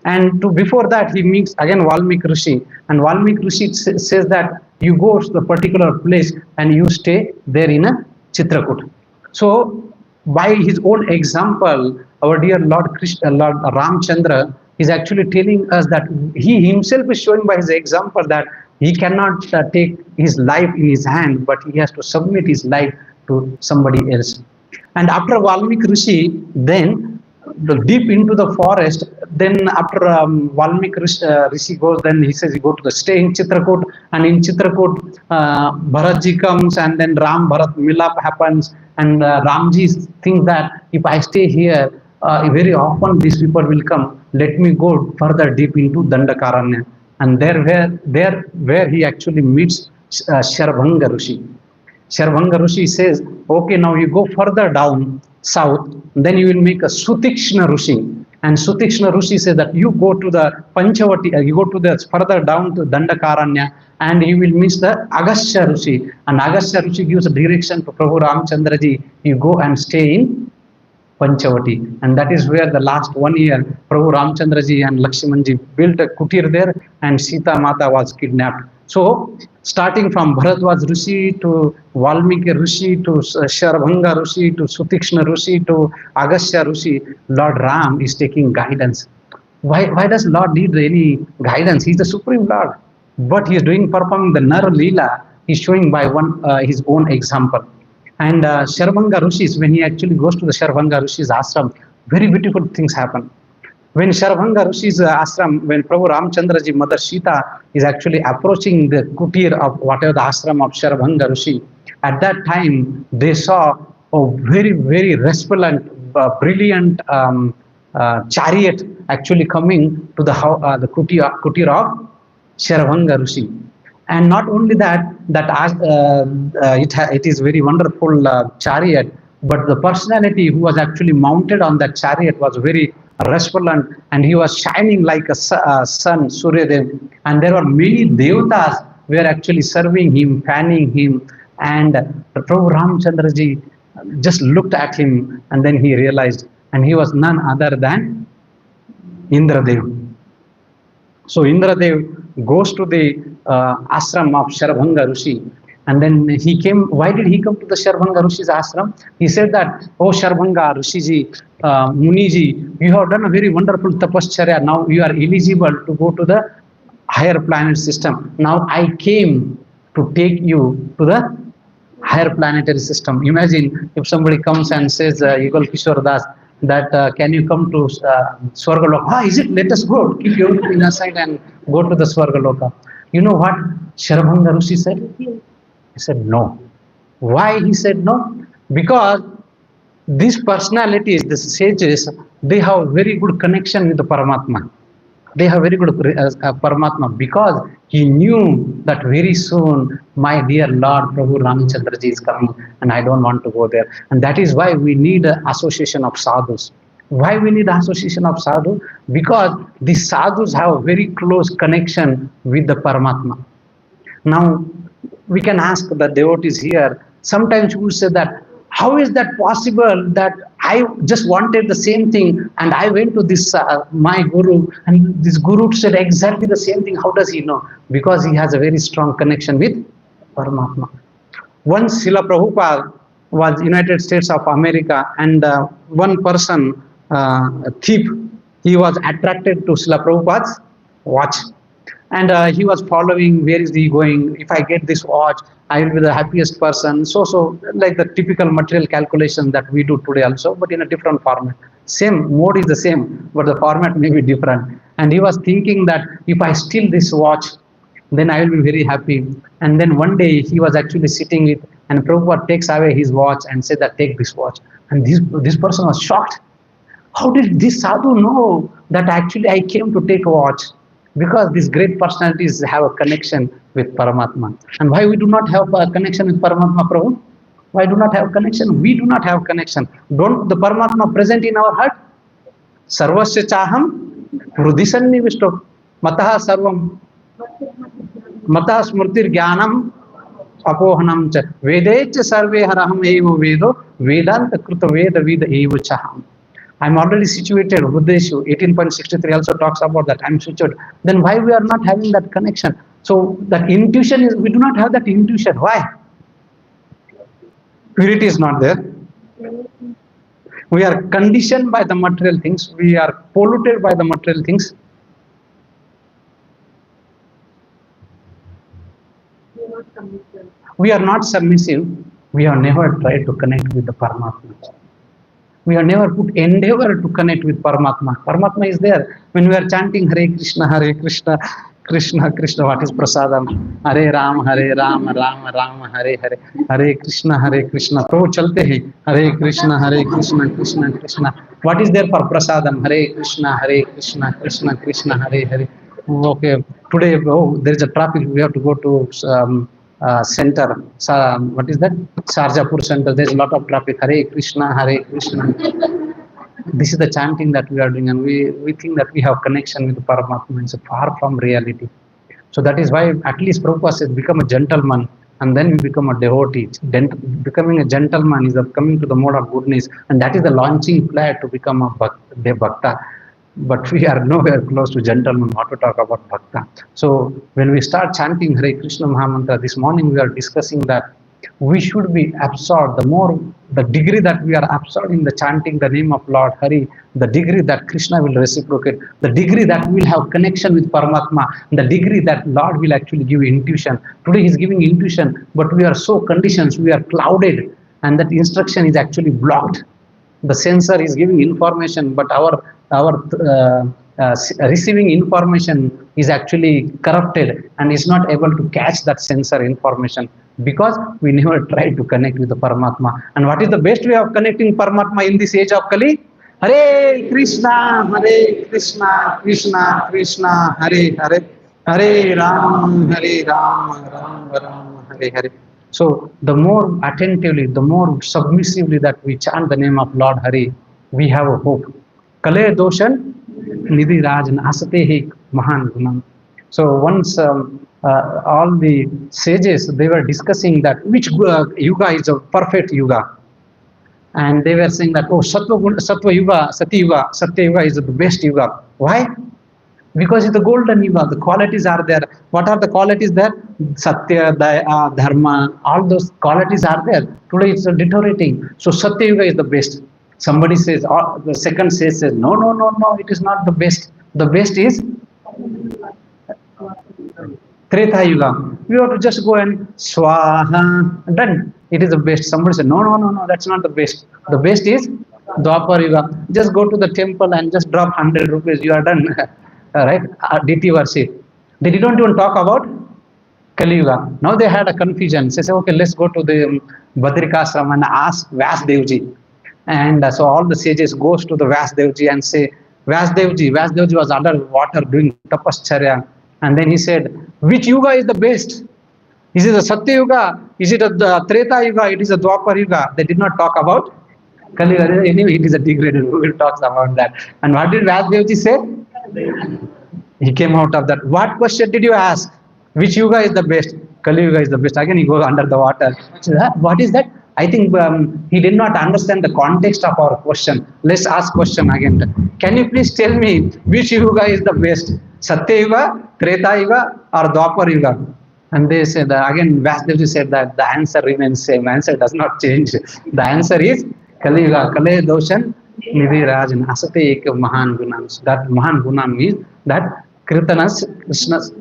And before that, he meets again Valmiki Rishi, and Valmiki Rishi says that you go to the particular place and you stay there in a Chitrakut. So, by his own example, our dear Lord Ramchandra is actually telling us that he himself is showing by his example that he cannot take his life in his hand, but he has to submit his life to somebody else. And after Valmiki Rishi, then deep into the forest, then after Valmiki Rishi goes, then he says, you go to the stay in Chitrakut, and in Chitrakut, Bharatji comes, and then Ram Bharat Milap happens, and Ramji thinks that if I stay here, very often these people will come, let me go further deep into Dandakaranya. And there where he actually meets Sharabhanga Rishi. Sharabhanga Rishi says, okay, now you go further down south, then you will make a Sutikshna Rishi. And Sutikshna Rishi says that you go to the Panchavati, you go to the further down to Dandakaranya, and you will meet the Agastya Rishi. And Agastya Rishi gives a direction to Prabhu Ramchandraji. You go and stay in Panchavati. And that is where the last 1 year, Prabhu Ramchandraji and Lakshmanji built a kutir there, and Sita Mata was kidnapped. So, starting from Bharadwaj Rishi to Valmiki Rishi to Sharbhanga Rishi to Sutikshna Rishi to Agastya Rishi, Lord Ram is taking guidance. Why does Lord need any guidance? He's the Supreme Lord. But he is performing the Nar Leela, he's showing by his own example. And Sharbhanga Rishis, when he actually goes to the Sharbhanga Rishi's ashram, very beautiful things happen. When Sharbhanga Rishi's ashram, when Prabhu Ramchandraji, Mother Sita is actually approaching the kutir of whatever the ashram of Sharbhanga Rishi, at that time they saw a very, very resplendent, brilliant chariot actually coming to the kutir of Sharbhanga Rishi. And not only that, it is very wonderful chariot, but the personality who was actually mounted on that chariot was very resplendent, and he was shining like a sun, Suryadev. And there were many devatas were actually serving him, fanning him. And Prabhu Ramchandraji just looked at him, and then he realized, and he was none other than Indradev. So Indradev goes to the ashram of Sharbhanga Rishi, and then he came. Why did he come to the Sharbhanga Rishi's ashram? He said that, oh Sharbhanga Rishiji, Muniji, you have done a very wonderful tapascharya. Now you are eligible to go to the higher planet system. Now I came to take you to the higher planetary system. Imagine if somebody comes and says, Yugal Kishore Das, that can you come to Swargaloka? Is it? Let us go. Keep everything aside and go to the Swargaloka. You know what Sharbhanga Rishi said? He said no. Why he said no? Because these personalities, these sages, they have very good connection with the Paramatma. They have very good Paramatma, because he knew that very soon my dear Lord Prabhu Ramchandraji is coming and I don't want to go there. And that is why we need an association of sadhus. Why we need association of sadhu? Because the sadhus have very close connection with the Paramatma. Now, we can ask the devotees here, sometimes we say that, how is that possible that I just wanted the same thing and I went to this, my guru, and this guru said exactly the same thing. How does he know? Because he has a very strong connection with Paramatma. Once Srila Prabhupada was United States of America, and one person, a thief, he was attracted to Srila Prabhupada's watch. And he was following, where is he going? If I get this watch, I will be the happiest person. So like the typical material calculation that we do today also, but in a different format. Same mode is the same, but the format may be different. And he was thinking that if I steal this watch, then I will be very happy. And then one day he was actually sitting with, and Prabhupada takes away his watch and said that take this watch. And this person was shocked. How did this sadhu know that actually I came to take a watch? Because these great personalities have a connection with Paramatma. And why we do not have a connection with Paramatma, Prabhu? Why do not have connection? We do not have connection. Don't the Paramatma present in our heart? Sarvasya chaham hrudisannivishto mataha sarvam mataha smurtir jnanam apohanam cha vedecha sarve haraham eva vedo vedanta kruta veda vida eva chaham. I'm already situated. Buddheshu 18.63 also talks about that. I'm situated. Then why we are not having that connection? So that intuition is, we do not have that intuition. Why? Purity is not there. We are conditioned by the material things. We are polluted by the material things. We are not submissive. We have never tried to connect with the Paramatma. We have never put endeavor to connect with Paramatma. Paramatma is there. When we are chanting Hare Krishna, Krishna Krishna, what is prasadam? Hare Ram, Ram Ram, Hare Hare, Hare Krishna, Prabhu chalte hai. Hare Krishna, Krishna Krishna. What is there for prasadam? Hare Krishna, Krishna Krishna, Hare Hare. Okay, today there is a traffic. We have to go to center. What is that? Sarjapur center. There is a lot of traffic. Hare Krishna. This is the chanting that we are doing, and we think that we have connection with the Paramatma. It's far from reality. So that is why at least Prabhupada says, become a gentleman and then you become a devotee. Becoming a gentleman is coming to the mode of goodness, and that is the launching pad to become a bhakta. but we are nowhere close to gentlemen, not to talk about bhakta. So when we start chanting Hare Krishna Mahamantra, this morning we are discussing that we should be absorbed. The degree that we are absorbed in the chanting the name of Lord Hari, the degree that Krishna will reciprocate, the degree that we will have connection with Paramatma, the degree that Lord will actually give intuition. Today He is giving intuition, but we are so conditioned, we are clouded, and that instruction is actually blocked. The sensor is giving information, but our receiving information is actually corrupted and is not able to catch that sensor information because we never try to connect with the Paramatma. And what is the best way of connecting Paramatma in this age of Kali? Hare Krishna, Krishna Krishna, Hare Hare, Hare Ram, Ram Ram, Hare Hare. So the more attentively, the more submissively that we chant the name of Lord Hari, we have a hope. Kale doshan nidhi rajan asatehi mahan gunam. So once all the sages, they were discussing that which yuga is a perfect yuga. And they were saying that, oh, Sattva Yuga, Sati Yuga, Satya Yuga is the best Yuga. Why? Because it's the golden Yuga, the qualities are there. What are the qualities there? Satya, Daya, Dharma, all those qualities are there. Today it's deteriorating. So Satya Yuga is the best. Somebody says, the second says, no, it is not the best. The best is Treta Yuga. We have to just go and Swaha, done. It is the best. Somebody said, no, that's not the best. The best is Dwapar Yuga. Just go to the temple and just drop 100 rupees. You are done. Right? DT worship. They didn't even talk about Kali Yuga. Now they had a confusion. They said, okay, let's go to the Badrikashram and ask Vyasdevji. And so all the sages goes to the Vyasdevji and say, Vyasdevji was under water doing tapascharya. And then he said, which Yuga is the best? Is it the Satya Yuga? Is it the Treta Yuga? It is a Dwapar Yuga. They did not talk about Kali Yuga. Anyway, it is a degraded. Who will talk about that? And what did Vyasdevji say? He came out of that. What question did you ask? Which Yuga is the best? Kali Yuga is the best. Again, he goes under the water. What is that? I think he did not understand the context of our question. Let's ask question again. Can you please tell me which Yuga is the best? Satya Yuga, Treta Yuga, or Dwapar Yuga? And they said, again, Vyasdevji said that the answer remains same. Answer does not change. The answer is Kali Yuga. Kale doshan nidhi rajan asate ek mahan gunam. That mahan gunam is that Kirtanas, Krishna's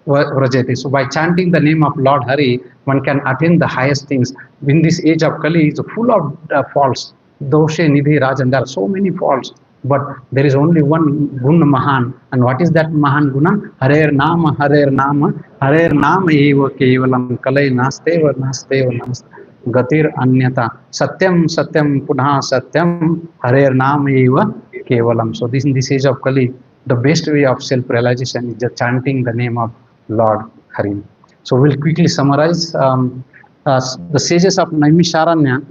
Vrajati. So by chanting the name of Lord Hari, one can attain the highest things. In this age of Kali, is full of faults. Doshe nidhi rajan. There are so many faults. But there is only one Guna Mahan. And what is that Mahan Guna? Harer Nama, Harer Nama, Harer Nama Eva Kevalam, Kalai Nasteva, Nasteva, Nast, Gatir Anyata, Satyam, Satyam, Punha Satyam, Harer Nama Eva Kevalam. So this in this age of Kali, the best way of self-realization is just chanting the name of Lord Hari. So we'll quickly summarize. The sages of Naimisharanya,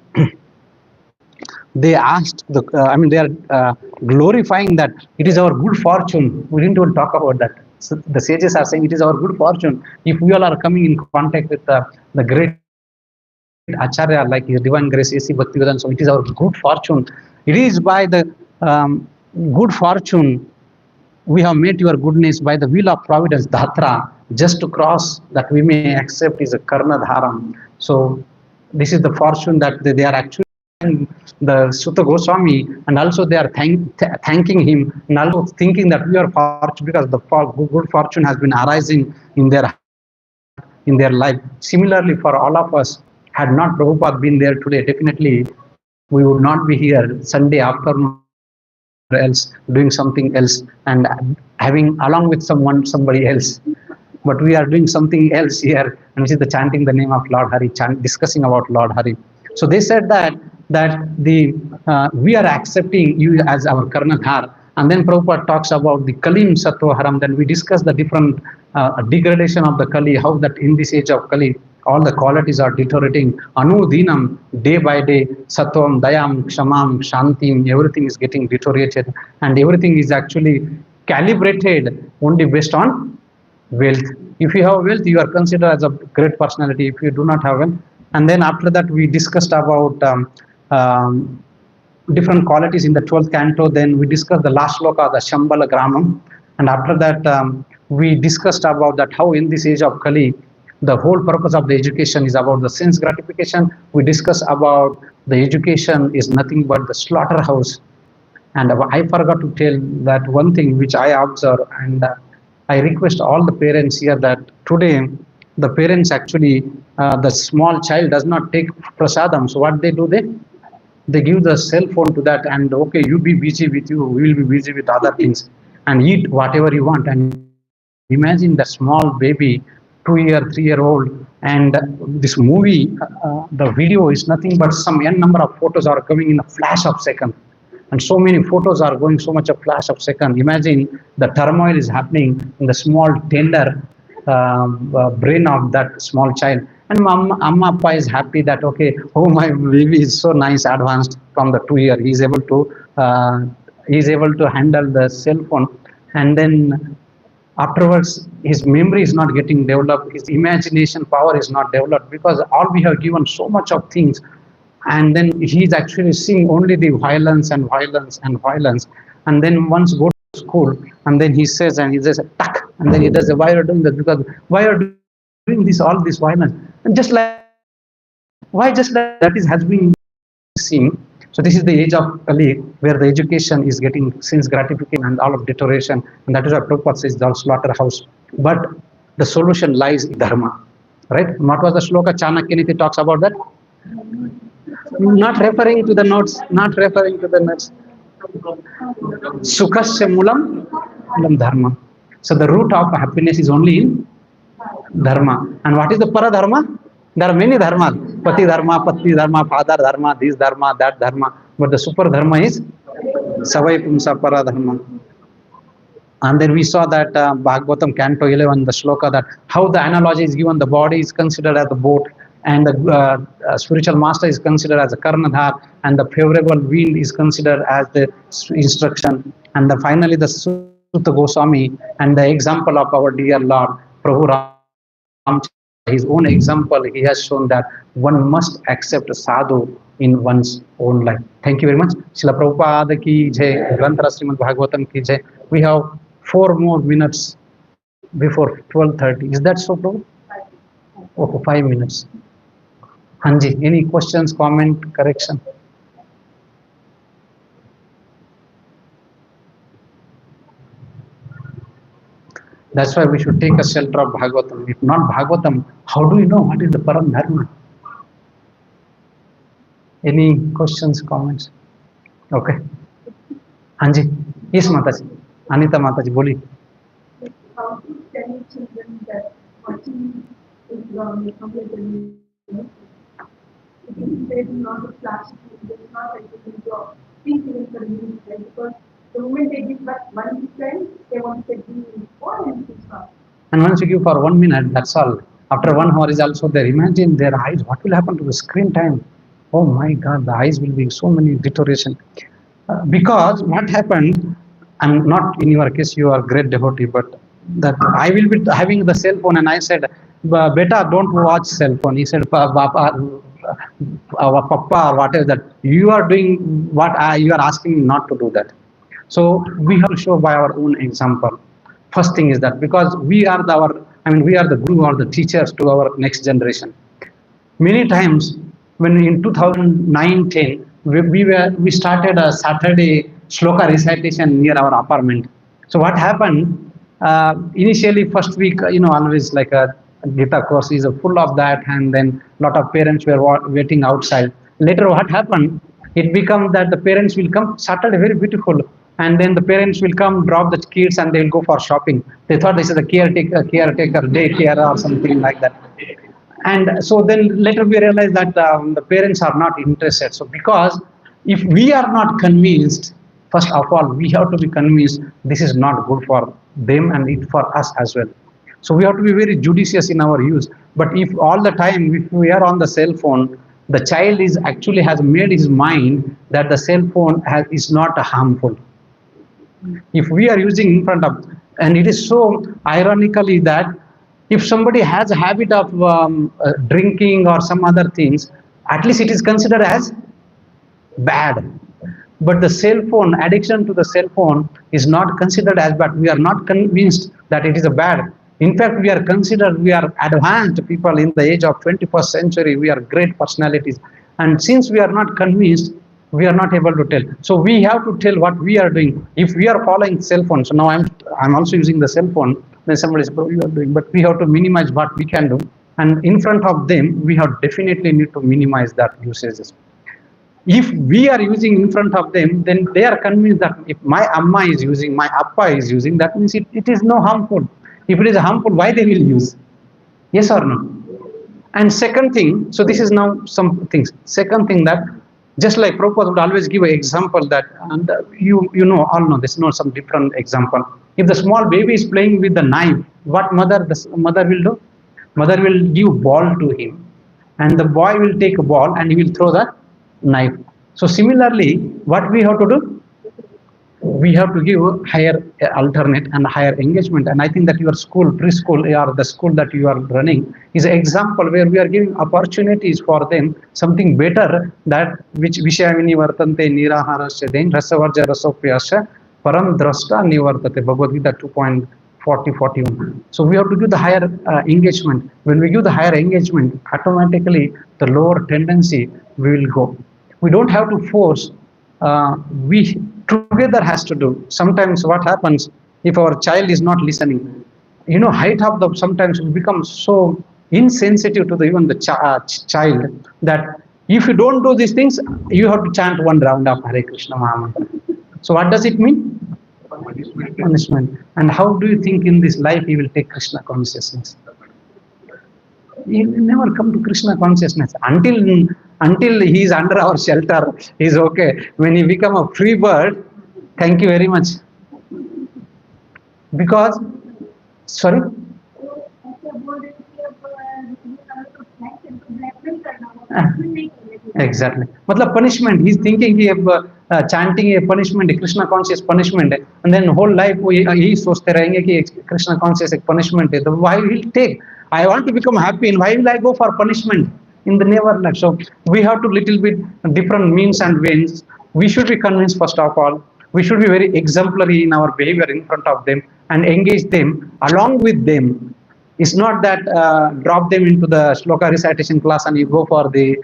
they asked, they are glorifying that it is our good fortune. We didn't even talk about that. So the sages are saying it is our good fortune. If we all are coming in contact with the great Acharya like His Divine Grace A.C. Bhaktivedanta, so it is our good fortune. It is by the good fortune we have met your goodness by the will of providence, Dhatra, just to cross that we may accept is a Karna Dharam. So this is the fortune that they are actually the Sutta Goswami, and also they are thanking him and also thinking that we are fortunate because the good fortune has been arising in their life. Similarly, for all of us, had not Prabhupada been there today, definitely we would not be here Sunday afternoon else doing something else and having along with somebody else. But we are doing something else here, and which is the chanting the name of Lord Hari, discussing about Lord Hari. So they said that we are accepting you as our Karnadhar. And then Prabhupada talks about the Kalim Sattva Haram. Then we discuss the different degradation of the Kali, how that in this age of Kali, all the qualities are deteriorating. Anu Dinam, day by day, Sattvam, Dayam, Kshamam, Shantim, everything is getting deteriorated. And everything is actually calibrated only based on wealth. If you have wealth, you are considered as a great personality. If you do not have wealth, and then after that we discussed about different qualities in the 12th canto. Then we discussed the last sloka, the Shambhala Gramam. And after that, we discussed about that how in this age of Kali, the whole purpose of the education is about the sense gratification. We discussed about the education is nothing but the slaughterhouse. And I forgot to tell that one thing which I observe, and I request all the parents here that today the parents actually, the small child does not take prasadam. So what they do, they give the cell phone to that, and okay, you be busy with you, we will be busy with other things, and eat whatever you want. And imagine the small baby, 2 year, 3 year old, and this movie, the video is nothing but some n number of photos are coming in a flash of second, and so many photos are going so much a flash of second. Imagine the turmoil is happening in the small tender brain of that small child. And amma appa is happy that okay, oh, my baby is so nice advanced from the 2 year, he is able to handle the cell phone. And then afterwards his memory is not getting developed, his imagination power is not developed, because all we have given so much of things, and then he's actually seeing only the violence and violence and violence. And then once go to school, and then he says, and he says tuck, and then he does, why are you doing that? Because why are you doing this, all this violence? And just like, why just like that is has been seen. So this is the age of Kali, where the education is getting sense gratification and all of deterioration, and that is why Prabhupada says the slaughterhouse. But the solution lies in dharma, right? What was the shloka? Chanakyaniti talks about that. Not referring to the notes, not referring to the notes. Sukhasya mulam dharma. So the root of happiness is only in dharma. And what is the paradharma? There are many dharmas. Pati dharma, father dharma, this dharma, that dharma. But the super dharma is savai pumsa paradharma. And then we saw that Bhagavatam Canto 11, the shloka, that how the analogy is given, the body is considered as the boat, and the spiritual master is considered as a karnadhar, and the favorable wind is considered as the instruction. And finally the Sutta Goswami and the example of our dear Lord, Prabhu Ram, his own example, he has shown that one must accept sadhu in one's own life. Thank you very much. Srila Prabhupada ki jai, Granthara Srimad Bhagavatam ki jai. We have 4 more minutes before 12:30. Is that so, Prabhu? Okay, 5 minutes. Hanji, any questions, comment, correction? That's why we should take a shelter of Bhagavatam. If not Bhagavatam, how do you know what is the Param Dharma? Any questions, comments? Okay. Hanji. Yes, Mataji. Anita Mataji, boli. How to tell children that watching is wrong, completely. They do not do flash, they do not enter into thinking for the because the moment they give but 1 second, they want to give 4 and 6 hours. And once you give for 1 minute, that's all. After 1 hour is also there. Imagine their eyes, what will happen to the screen time? Oh my God, the eyes will be so many deterioration. Because what happened, I'm not in your case, you are great devotee, but that I will be having the cell phone, and I said, beta, don't watch cell phone. He said, Papa, Papa, whatever that, you are doing what you are asking me not to do that. So we have to show by our own example. First thing is that because we are the guru or the teachers to our next generation. Many times when in 2009-10 we started a Saturday shloka recitation near our apartment. So what happened, initially first week, always like a Gita course is full of that, and then lot of parents were waiting outside. Later what happened, it becomes that the parents will come Saturday, very beautiful, and then the parents will come, drop the kids, and they will go for shopping. They thought this is a caretaker daycare or something like that. And so then later we realized that the parents are not interested. So because if we are not convinced, first of all, we have to be convinced this is not good for them and it for us as well. So we have to be very judicious in our use. But if all the time, if we are on the cell phone, the child is actually has made his mind that the cell phone is not harmful. If we are using in front of, and it is so ironically that if somebody has a habit of drinking or some other things, at least it is considered as bad. But the cell phone, addiction to the cell phone is not considered as bad. We are not convinced that it is a bad. In fact, we are considered, we are advanced people in the age of 21st century. We are great personalities. And since we are not convinced, we are not able to tell. So we have to tell what we are doing. If we are following cell phone, so now I'm also using the cell phone. Then somebody says, bro, you are doing, but we have to minimize what we can do. And in front of them, we have definitely need to minimize that usages. If we are using in front of them, then they are convinced that if my amma is using, my appa is using, that means it is no harmful. If it is harmful, why they will use? Yes or no? And second thing, so this is now some things. Second thing, that just like Prabhupada would always give an example that, and you know, all know this, know some different example. If the small baby is playing with the knife, what mother will do? Mother will give ball to him, and the boy will take a ball and he will throw the knife. So similarly, what we have to do? We have to give higher alternate and higher engagement. And I think that your school, preschool, or the school that you are running is an example where we are giving opportunities for them, something better, that which Vishayavini Vartante Niraharasya then Rasavarja Rasopyasya Param Drashta Nivartate, Bhagavad Gita 2.40-41. So we have to give the higher engagement. When we give the higher engagement, automatically the lower tendency we will go. We don't have to force. We together has to do. Sometimes what happens if our child is not listening? You know, height of the sometimes we become so insensitive to the even the child that if you don't do these things, you have to chant one round of Hare Krishna Mahamantra. So what does it mean? Punishment. And how do you think in this life he will take Krishna consciousness? He will never come to Krishna consciousness until he is under our shelter. He is okay. When he become a free bird, thank you very much. Because, sorry. Exactly. Matlab punishment. He's thinking chanting a punishment, a Krishna conscious punishment, and then whole life he sochte rahenge ki Krishna conscious a punishment hai. Why will he take? I want to become happy, and why will I go for punishment? In the never life. So we have to little bit different means and ways. We should be convinced first of all. We should be very exemplary in our behavior in front of them and engage them along with them. It's not that drop them into the shloka recitation class and you go for the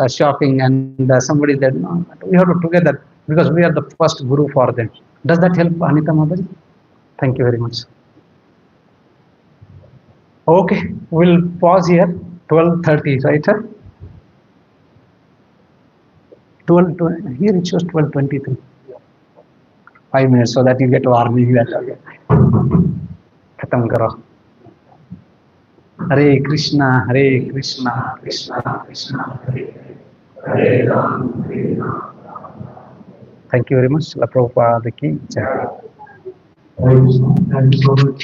shopping and somebody that no, we have to together, because we are the first guru for them. Does that help, Anita Mataji? Thank you very much. Okay, we'll pause here. 12:30, right, sir? 12, here it shows 12:23. 5 minutes so that you get warning that. Okay. Khatam karo. Hare Krishna, Krishna Krishna, Hare Ram, Hare Ram. Thank you very much. La Prabhupada ki jai. Thank you so much.